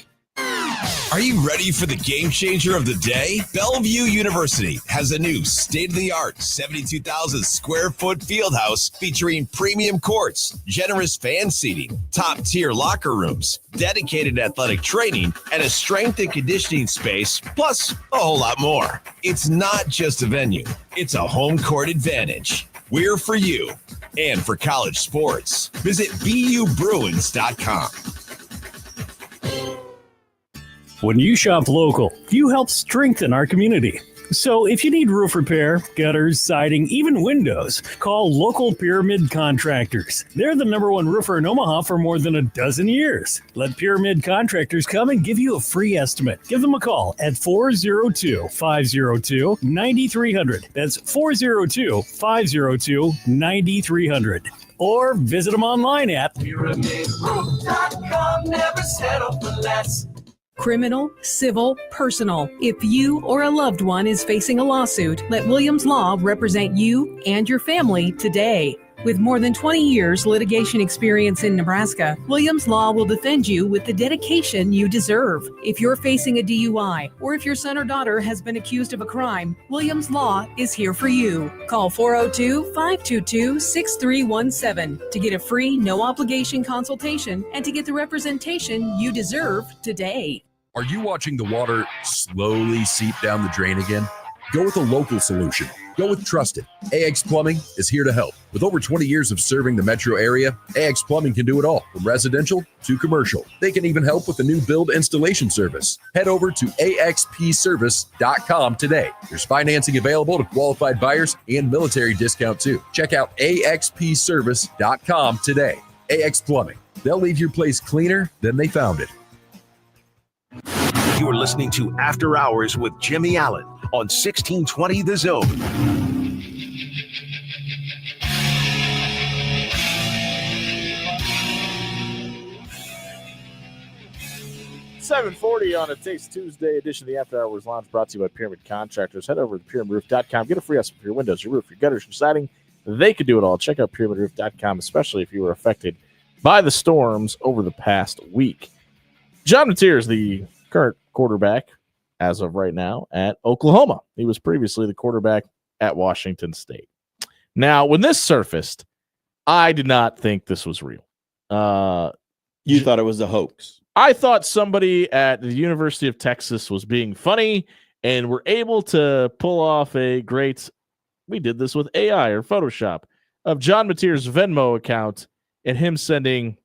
Are you ready for the game changer of the day? Bellevue University has a new state-of-the-art 72,000 square foot field house featuring premium courts, generous fan seating, top-tier locker rooms, dedicated athletic training, and a strength and conditioning space, plus a whole lot more. It's not just a venue, it's a home court advantage. We're for you and for college sports. Visit BUBruins.com. When you shop local, you help strengthen our community. So if you need roof repair, gutters, siding, even windows, call local Pyramid Contractors. They're the #1 roofer in Omaha for more than a dozen years. Let Pyramid Contractors come and give you a free estimate. Give them a call at 402-502-9300. That's 402-502-9300. Or visit them online at PyramidRoof.com. Never settle for less. Criminal, civil, personal. If you or a loved one is facing a lawsuit, let Williams Law represent you and your family today. With more than 20 years litigation experience in Nebraska, Williams Law will defend you with the dedication you deserve. If you're facing a DUI or if your son or daughter has been accused of a crime, Williams Law is here for you. Call 402-522-6317 to get a free, no-obligation consultation and to get the representation you deserve today. Are you watching the water slowly seep down the drain again? Go with a local solution. Go with Trusted. AX Plumbing is here to help. With over 20 years of serving the metro area, AX Plumbing can do it all, from residential to commercial. They can even help with the new build installation service. Head over to axpservice.com today. There's financing available to qualified buyers and military discount too. Check out axpservice.com today. AX Plumbing. They'll leave your place cleaner than they found it. You're listening to After Hours with Jimmy Allen on 1620 The Zone. 7:40 on a Taste Tuesday edition of the After Hours Lounge, brought to you by Pyramid Contractors. Head over to pyramidroof.com. Get a free estimate for your windows, your roof, your gutters, your siding. They could do it all. Check out pyramidroof.com, especially if you were affected by the storms over the past week. John Mateer is the current quarterback as of right now at Oklahoma. He was previously the quarterback at Washington State. Now, when this surfaced, I did not think this was real. You thought it was a hoax. I thought somebody at the University of Texas was being funny and were able to pull off a great, we did this with AI or Photoshop, of John Mateer's Venmo account and him sending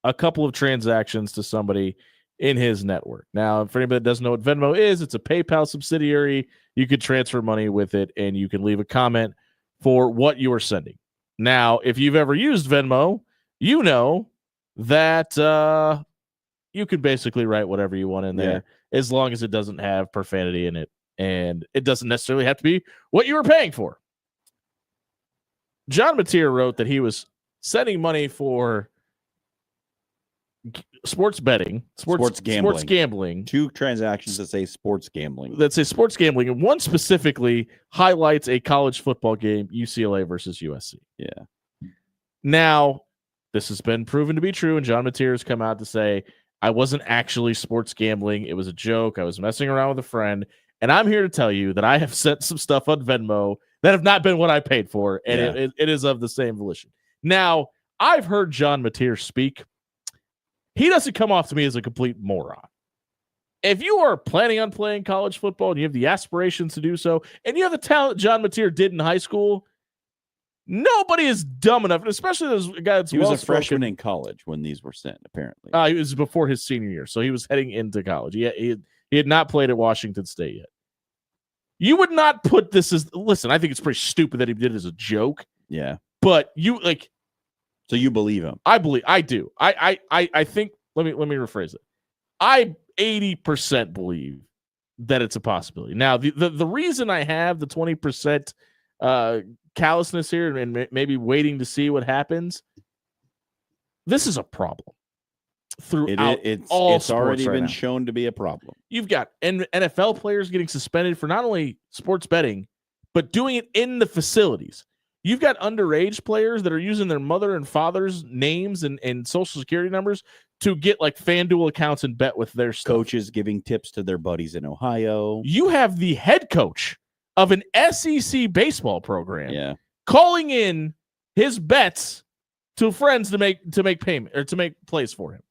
a couple of transactions to somebody in his network. Now, for anybody that doesn't know what Venmo is, it's a PayPal subsidiary. You could transfer money with it, and you can leave a comment for what you are sending. Now, if you've ever used Venmo, you know that you could basically write whatever you want in there as long as it doesn't have profanity in it, and it doesn't necessarily have to be what you were paying for. John Mateer wrote that he was sending money for sports betting, sports gambling. 2 transactions that say sports gambling. And one specifically highlights a college football game, UCLA versus USC. Yeah. Now, this has been proven to be true, and John Mateer has come out to say, I wasn't actually sports gambling. It was a joke. I was messing around with a friend, and I'm here to tell you that I have sent some stuff on Venmo that have not been what I paid for, and it is of the same volition. Now, I've heard John Mateer speak. He doesn't come off to me as a complete moron. If you are planning on playing college football and you have the aspirations to do so, and you have the talent John Mateer did in high school, nobody is dumb enough, and especially those guys. He was a freshman in college when these were sent, apparently. It was before his senior year, so he was heading into college. He had not played at Washington State yet. You would not put this as, listen, I think it's pretty stupid that he did it as a joke. Yeah. But you, like, so you believe him? I do. I think, let me rephrase it. I 80% believe that it's a possibility. Now, the reason I have the 20% callousness here and maybe waiting to see what happens, this is a problem throughout all it's already right been now. Shown to be a problem. You've got NFL players getting suspended for not only sports betting, but doing it in the facilities. You've got underage players that are using their mother and father's names and social security numbers to get like FanDuel accounts and bet with their stuff. Coaches giving tips to their buddies in Ohio. You have the head coach of an SEC baseball program calling in his bets to friends to make payment or to make plays for him.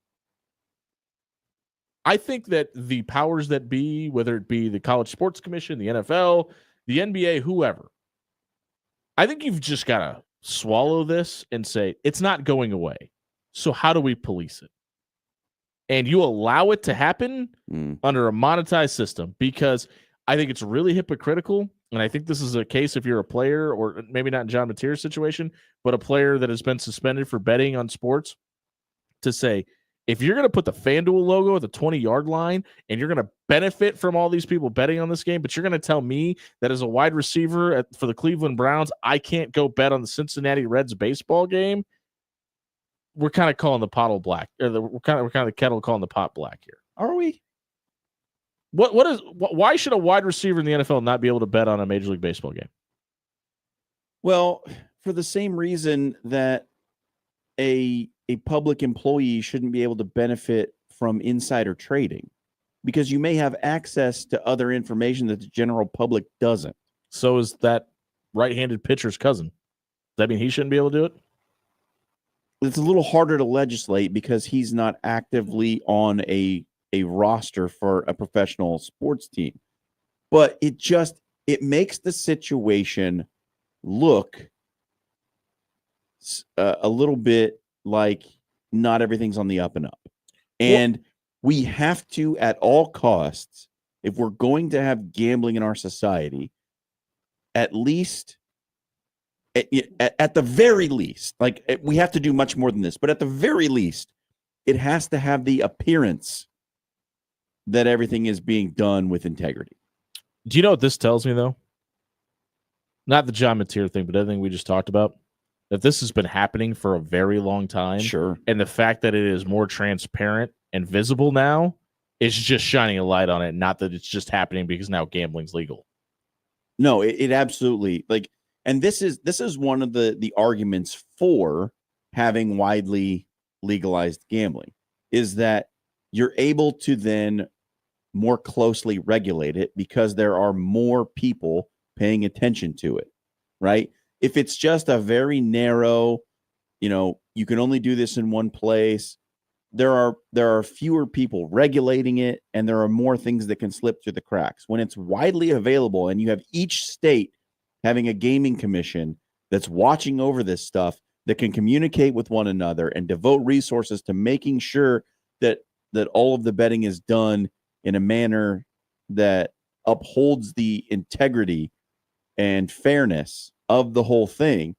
I think that the powers that be, whether it be the College Sports Commission, the NFL, the NBA, whoever, I think you've just got to swallow this and say, it's not going away. So how do we police it? And you allow it to happen under a monetized system, because I think it's really hypocritical. And I think this is a case if you're a player, or maybe not in John Mateer's situation, but a player that has been suspended for betting on sports, to say, if you're going to put the FanDuel logo at the 20-yard line and you're going to benefit from all these people betting on this game, but you're going to tell me that as a wide receiver for the Cleveland Browns, I can't go bet on the Cincinnati Reds baseball game, we're kind of calling the pottle black. We're kind of the kettle calling the pot black here. Are we? Why should a wide receiver in the NFL not be able to bet on a Major League Baseball game? Well, for the same reason that a public employee shouldn't be able to benefit from insider trading, because you may have access to other information that the general public doesn't. So is that right-handed pitcher's cousin. Does that mean he shouldn't be able to do it? It's a little harder to legislate because he's not actively on a roster for a professional sports team. But it makes the situation look a little bit like not everything's on the up and up. And we have to, at all costs, if we're going to have gambling in our society, at least, at the very least, like we have to do much more than this, but at the very least, it has to have the appearance that everything is being done with integrity. Do you know what this tells me, though? Not the John Mateer thing, but everything we just talked about. That this has been happening for a very long time. Sure. And the fact that it is more transparent and visible now is just shining a light on it, not that it's just happening because now gambling's legal. No, it absolutely, like, and this is one of the arguments for having widely legalized gambling, is that you're able to then more closely regulate it because there are more people paying attention to it, right? If it's just a very narrow, you can only do this in one place, there are fewer people regulating it, and there are more things that can slip through the cracks. When it's widely available and you have each state having a gaming commission that's watching over this stuff, that can communicate with one another and devote resources to making sure that all of the betting is done in a manner that upholds the integrity and fairness of the whole thing,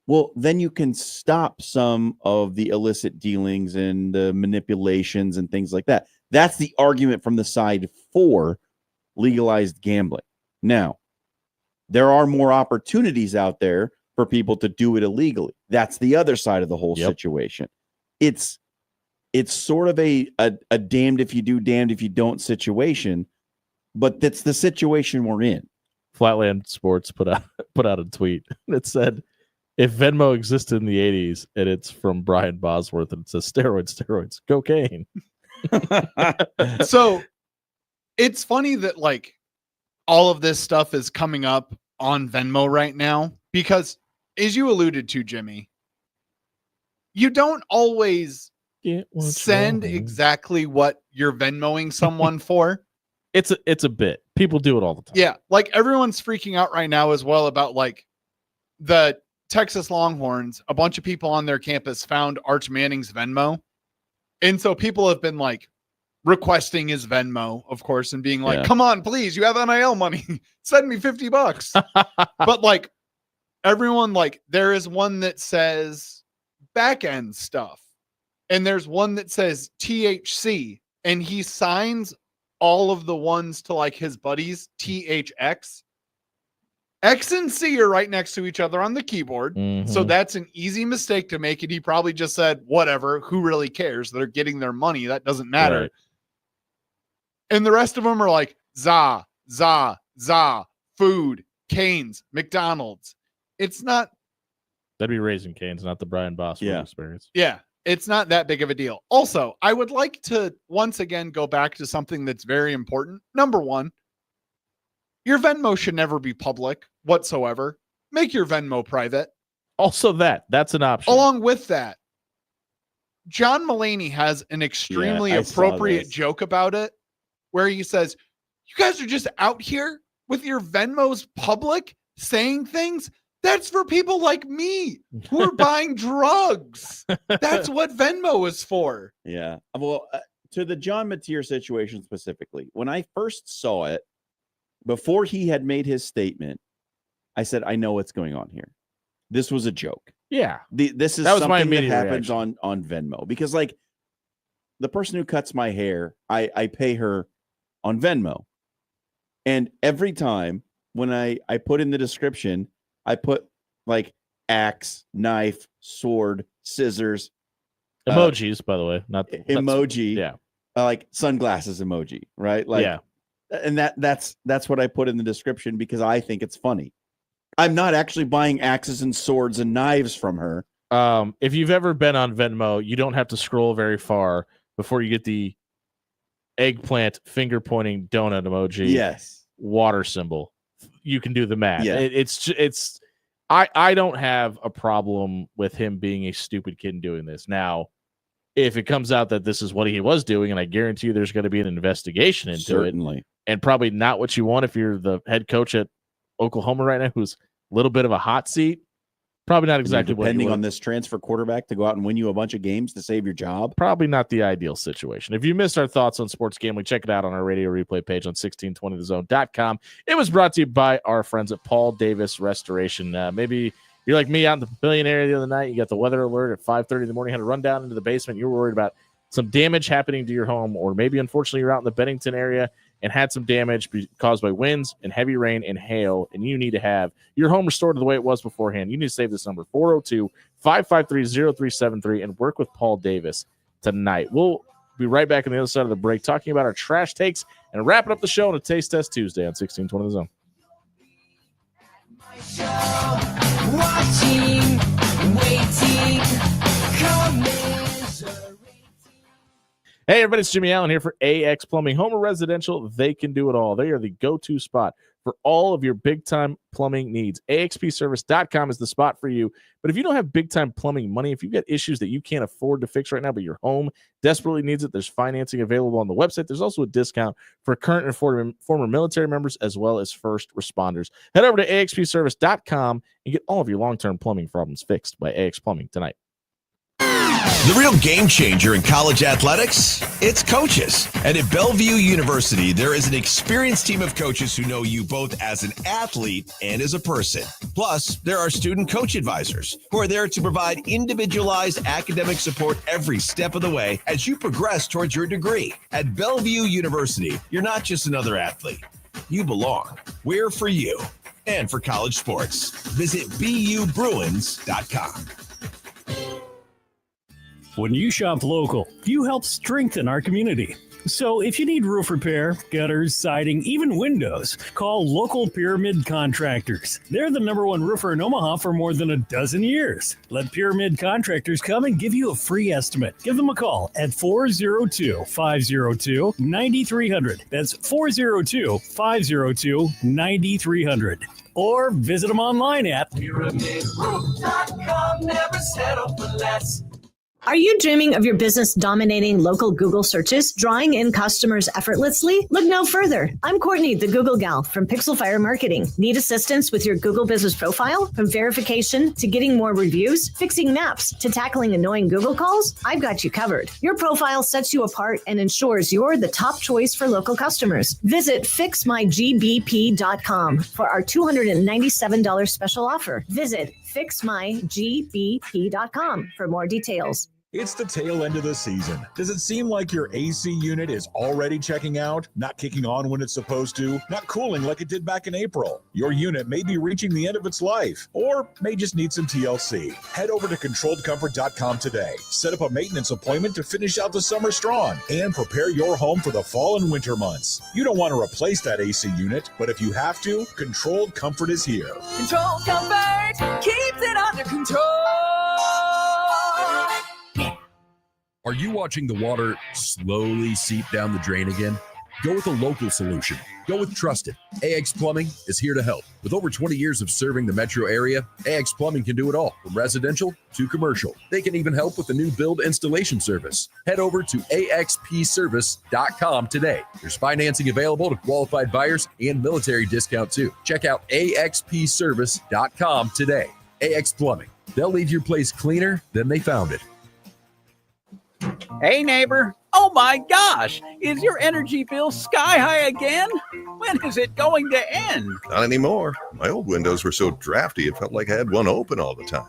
well, then you can stop some of the illicit dealings and the manipulations and things like that. That's the argument from the side for legalized gambling. Now, there are more opportunities out there for people to do it illegally. That's the other side of the whole situation. It's sort of a damned if you do, damned if you don't situation, but that's the situation we're in. Flatland Sports put out a tweet that said, if Venmo existed in the 80s, and it's from Brian Bosworth, and it says steroids, cocaine. So it's funny that like all of this stuff is coming up on Venmo right now, because as you alluded to, Jimmy, you don't always send exactly what you're Venmoing someone for. It's a bit. People do it all the time. Yeah. Like everyone's freaking out right now as well about like the Texas Longhorns. A bunch of people on their campus found Arch Manning's Venmo. And so people have been like requesting his Venmo, of course, and being like, come on, please, you have NIL money. Send me $50. But like everyone, like there is one that says back end stuff. And there's one that says THC, and he signs all of the ones to like his buddies, THX. X and C are right next to each other on the keyboard. So that's an easy mistake to make. And he probably just said, whatever, who really cares? They're getting their money. That doesn't matter. Right. And the rest of them are like za, food, Cane's, McDonald's. It's not. That'd be Raising Cane's, not the Brian Bosworth experience. Yeah. It's not that big of a deal. Also, I would like to once again go back to something that's very important. Number one, your Venmo should never be public whatsoever. Make your Venmo private. Also that's an option. Along with that, John Mulaney has an extremely appropriate joke about it where he says, you guys are just out here with your Venmos public saying things That's for people like me who are buying drugs. That's what Venmo is for. Yeah. Well, to the John Mateer situation specifically, when I first saw it, before he had made his statement, I said, I know what's going on here. This was a joke. Yeah. This is something that happens on Venmo, because like the person who cuts my hair, I pay her on Venmo. And every time when I put in the description, I put like axe, knife, sword, scissors, emojis, by the way, not emoji. Yeah. Like sunglasses emoji, right? Like, yeah. And that's what I put in the description because I think it's funny. I'm not actually buying axes and swords and knives from her. If you've ever been on Venmo, you don't have to scroll very far before you get the eggplant finger pointing donut emoji. Yes. Water symbol. You can do the math. Yeah. I don't have a problem with him being a stupid kid and doing this. Now, if it comes out that this is what he was doing, and I guarantee you there's going to be an investigation into Certainly. it, and probably not what you want if you're the head coach at Oklahoma right now, who's a little bit of a hot seat. Probably not exactly what depending on this transfer quarterback to go out and win you a bunch of games to save your job. Probably not the ideal situation. If you missed our thoughts on sports gambling, check it out on our radio replay page on 1620thezone.com. It was brought to you by our friends at Paul Davis Restoration. Maybe you're like me out in the Pavilion area the other night. You got the weather alert at 5:30 in the morning. Had to run down into the basement. You were worried about some damage happening to your home, or maybe unfortunately you're out in the Bennington area and had some damage caused by winds and heavy rain and hail, and you need to have your home restored to the way it was beforehand. You need to save this number, 402-553-0373, and work with Paul Davis tonight. We'll be right back on the other side of the break talking about our trash takes and wrapping up the show on a Taste Test Tuesday on 1620 The Zone. Watching, waiting, Hey, everybody, it's Jimmy Allen here for AX Plumbing. Home or residential, they can do it all. They are the go-to spot for all of your big-time plumbing needs. AXPservice.com is the spot for you. But if you don't have big-time plumbing money, if you've got issues that you can't afford to fix right now, but your home desperately needs it, there's financing available on the website. There's also a discount for current and former military members as well as first responders. Head over to AXPservice.com and get all of your long-term plumbing problems fixed by AX Plumbing tonight. The real game changer in college athletics, it's coaches. And at Bellevue University, there is an experienced team of coaches who know you both as an athlete and as a person. Plus, there are student coach advisors who are there to provide individualized academic support every step of the way as you progress towards your degree. At Bellevue University, you're not just another athlete. You belong. We're for you and for college sports. Visit BUBruins.com. When you shop local, you help strengthen our community. So if you need roof repair, gutters, siding, even windows, call local Pyramid Contractors. They're the #1 roofer in Omaha for more than a dozen years. Let Pyramid Contractors come and give you a free estimate. Give them a call at 402-502-9300. That's 402-502-9300. Or visit them online at PyramidRoof.com. Never settle for less. Are you dreaming of your business dominating local Google searches, drawing in customers effortlessly? Look no further. I'm Courtney, the Google gal from Pixel Fire Marketing. Need assistance with your Google business profile? From verification to getting more reviews, fixing maps to tackling annoying Google calls? I've got you covered. Your profile sets you apart and ensures you're the top choice for local customers. Visit fixmygbp.com for our $297 special offer. Visit fixmygbp.com for more details. It's the tail end of the season. Does it seem like your AC unit is already checking out, not kicking on when it's supposed to, not cooling like it did back in April? Your unit may be reaching the end of its life, or may just need some TLC. Head over to ControlledComfort.com today. Set up a maintenance appointment to finish out the summer strong and prepare your home for the fall and winter months. You don't want to replace that AC unit, but if you have to, Controlled Comfort is here. Controlled Comfort keeps it under control. Are you watching the water slowly seep down the drain again? Go with a local solution. Go with Trusted. AX Plumbing is here to help. With over 20 years of serving the metro area, AX Plumbing can do it all, from residential to commercial. They can even help with the new build installation service. Head over to axpservice.com today. There's financing available to qualified buyers and military discount too. Check out axpservice.com today. AX Plumbing. They'll leave your place cleaner than they found it. Hey, neighbor. Oh my gosh, is your energy bill sky high again? When is it going to end? Not anymore. My old windows were so drafty it felt like I had one open all the time.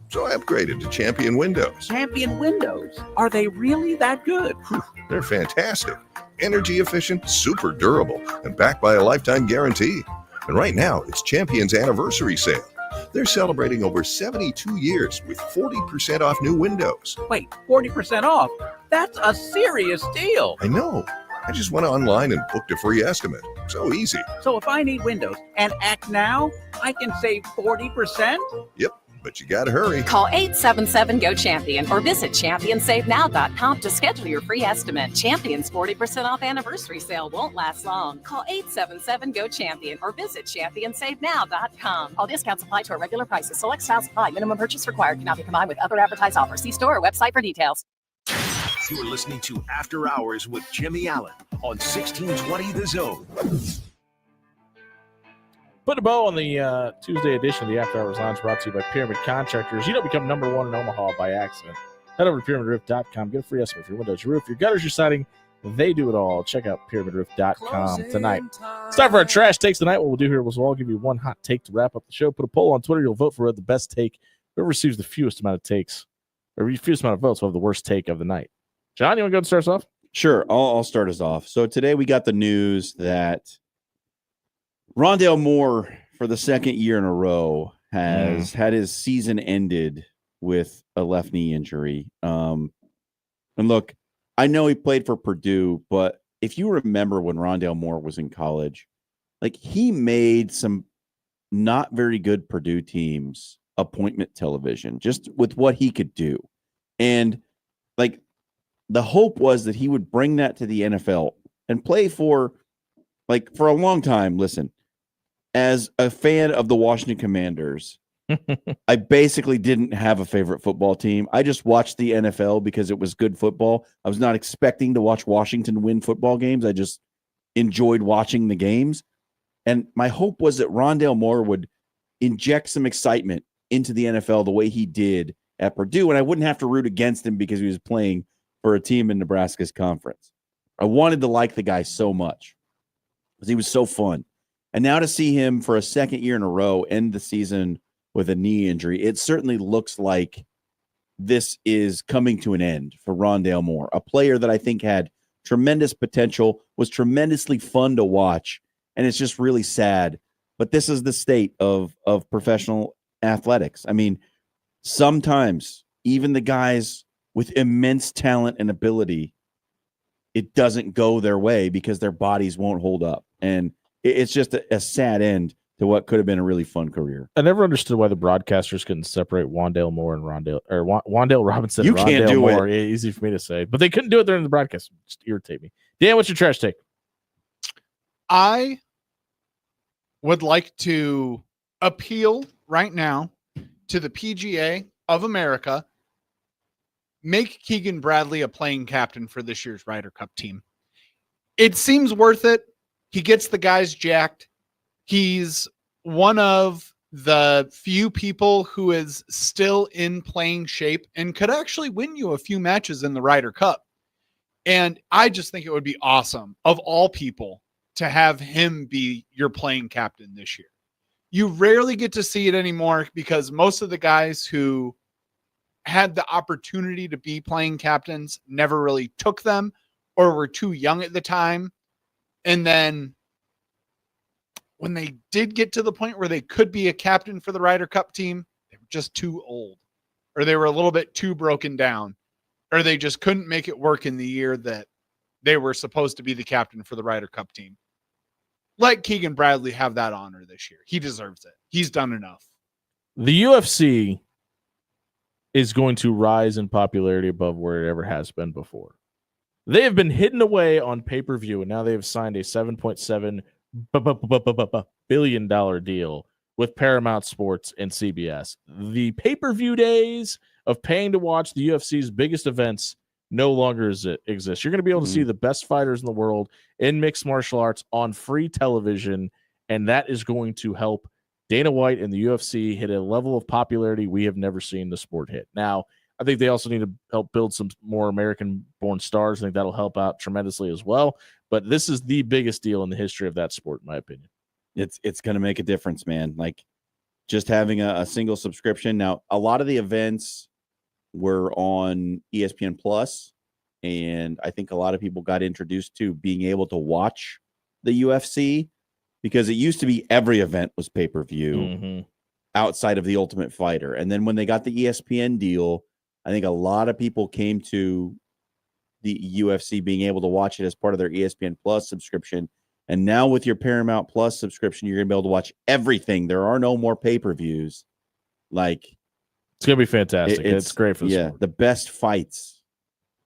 So I upgraded to Champion Windows. Champion Windows? Are they really that good? They're fantastic. Energy efficient, super durable, and backed by a lifetime guarantee. And right now, it's Champion's anniversary sale. They're celebrating over 72 years with 40% off new windows. Wait, 40% off? That's a serious deal. I know. I just went online and booked a free estimate. So easy. So if I need windows and act now, I can save 40%? Yep, but you gotta hurry. Call 877-GO-CHAMPION or visit ChampionSaveNow.com to schedule your free estimate. Champion's 40% off anniversary sale won't last long. Call 877-GO-CHAMPION or visit ChampionSaveNow.com. All discounts apply to our regular prices. Select styles apply. Minimum purchase required. Cannot be combined with other advertised offers. See store or website for details. You're listening to After Hours with Jimmy Allen on 1620 The Zone. Put a bow on the Tuesday edition of the After Hours Lounge, brought to you by Pyramid Contractors. You don't become number one in Omaha by accident. Head over to pyramidroof.com. Get a free estimate for your windows, your roof, your gutters, your siding. They do it all. Check out pyramidroof.com tonight. It's time for our trash takes tonight. What we'll do here is we'll all give you one hot take to wrap up the show. Put a poll on Twitter. You'll vote for the best take. Whoever receives the fewest amount of takes, or the fewest amount of votes, will have the worst take of the night. John, you want to go and start us off? Sure. I'll start us off. So today we got the news that Rondale Moore, for the second year in a row, has had his season ended with a left knee injury. And look, I know he played for Purdue, but if you remember when Rondale Moore was in college, like, he made some not very good Purdue teams appointment television just with what he could do. And like, the hope was that he would bring that to the NFL and play for a long time. Listen, as a fan of the Washington Commanders, I basically didn't have a favorite football team. I just watched the NFL because it was good football. I was not expecting to watch Washington win football games. I just enjoyed watching the games. And my hope was that Rondale Moore would inject some excitement into the NFL the way he did at Purdue, and I wouldn't have to root against him because he was playing for a team in Nebraska's conference. I wanted to like the guy so much because he was so fun. And now to see him for a second year in a row end the season with a knee injury, it certainly looks like this is coming to an end for Rondale Moore, a player that I think had tremendous potential, was tremendously fun to watch, and it's just really sad. But this is the state of professional athletics. I mean, sometimes even the guys with immense talent and ability, it doesn't go their way because their bodies won't hold up. And it's just a sad end to what could have been a really fun career. I never understood why the broadcasters couldn't separate Wandale Moore and Wandale Robinson. You and can't Rondale do Moore. it. Easy for me to say, but they couldn't do it during the broadcast. It just irritate me. Dan, what's your trash take? I would like to appeal right now to the PGA of America. Make Keegan Bradley a playing captain for this year's Ryder Cup team. It seems worth it. He gets the guys jacked. He's one of the few people who is still in playing shape and could actually win you a few matches in the Ryder Cup. And I just think it would be awesome, of all people, to have him be your playing captain this year. You rarely get to see it anymore because most of the guys who had the opportunity to be playing captains never really took them or were too young at the time. And then when they did get to the point where they could be a captain for the Ryder Cup team, they were just too old, or they were a little bit too broken down, or they just couldn't make it work in the year that they were supposed to be the captain for the Ryder Cup team. Let Keegan Bradley have that honor this year. He deserves it. He's done enough. The UFC is going to rise in popularity above where it ever has been before. They have been hidden away on pay-per-view, and now they have signed a $7.7 billion deal with Paramount Sports and CBS. The pay-per-view days of paying to watch the UFC's biggest events no longer exist. You're going to be able to see the best fighters in the world in mixed martial arts on free television, and that is going to help Dana White and the UFC hit a level of popularity we have never seen the sport hit. Now, I think they also need to help build some more American-born stars. I think that'll help out tremendously as well. But this is the biggest deal in the history of that sport, in my opinion. It's going to make a difference, man. Like just having a single subscription. Now, a lot of the events were on ESPN Plus, and I think a lot of people got introduced to being able to watch the UFC because it used to be every event was pay-per-view outside of the Ultimate Fighter. And then when they got the ESPN deal, I think a lot of people came to the UFC being able to watch it as part of their ESPN Plus subscription. And now with your Paramount Plus subscription, you're going to be able to watch everything. There are no more pay-per-views. Like, it's going to be fantastic. It's great for the sport. The best fights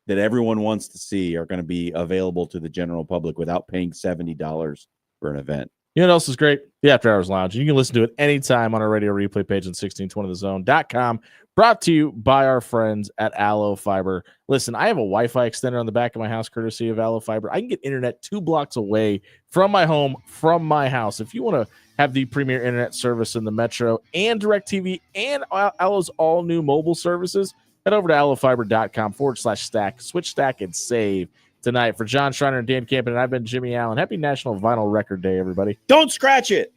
that everyone wants to see are going to be available to the general public without paying $70 for an event. You know what else is great? The After Hours Lounge. You can listen to it anytime on our radio replay page on 1620thezone.com. Brought to you by our friends at Allo Fiber. Listen, I have a Wi-Fi extender on the back of my house, courtesy of Allo Fiber. I can get internet 2 blocks away from my home, from my house. If you want to have the premier internet service in the metro and DirecTV and Allo's all-new mobile services, head over to allofiber.com/stack. Switch, stack, and save tonight. For John Schreiner and Dan Campen, and I've been Jimmy Allen. Happy National Vinyl Record Day, everybody. Don't scratch it.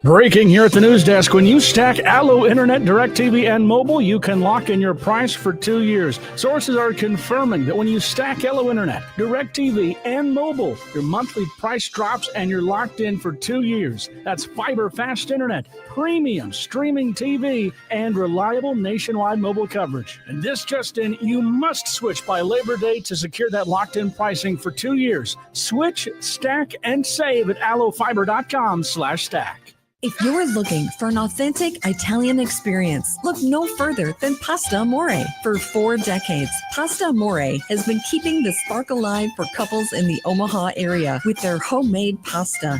Breaking here at the news desk. When you stack Allo Internet, DirecTV, and mobile, you can lock in your price for 2 years. Sources are confirming that when you stack Allo Internet, DirecTV, and mobile, your monthly price drops and you're locked in for 2 years. That's fiber fast internet, premium streaming TV, and reliable nationwide mobile coverage. And this just in, you must switch by Labor Day to secure that locked-in pricing for 2 years. Switch, stack, and save at allofiber.com/stack. If you're looking for an authentic Italian experience, look no further than Pasta Amore. For 4 decades, Pasta Amore has been keeping the spark alive for couples in the Omaha area with their homemade pasta.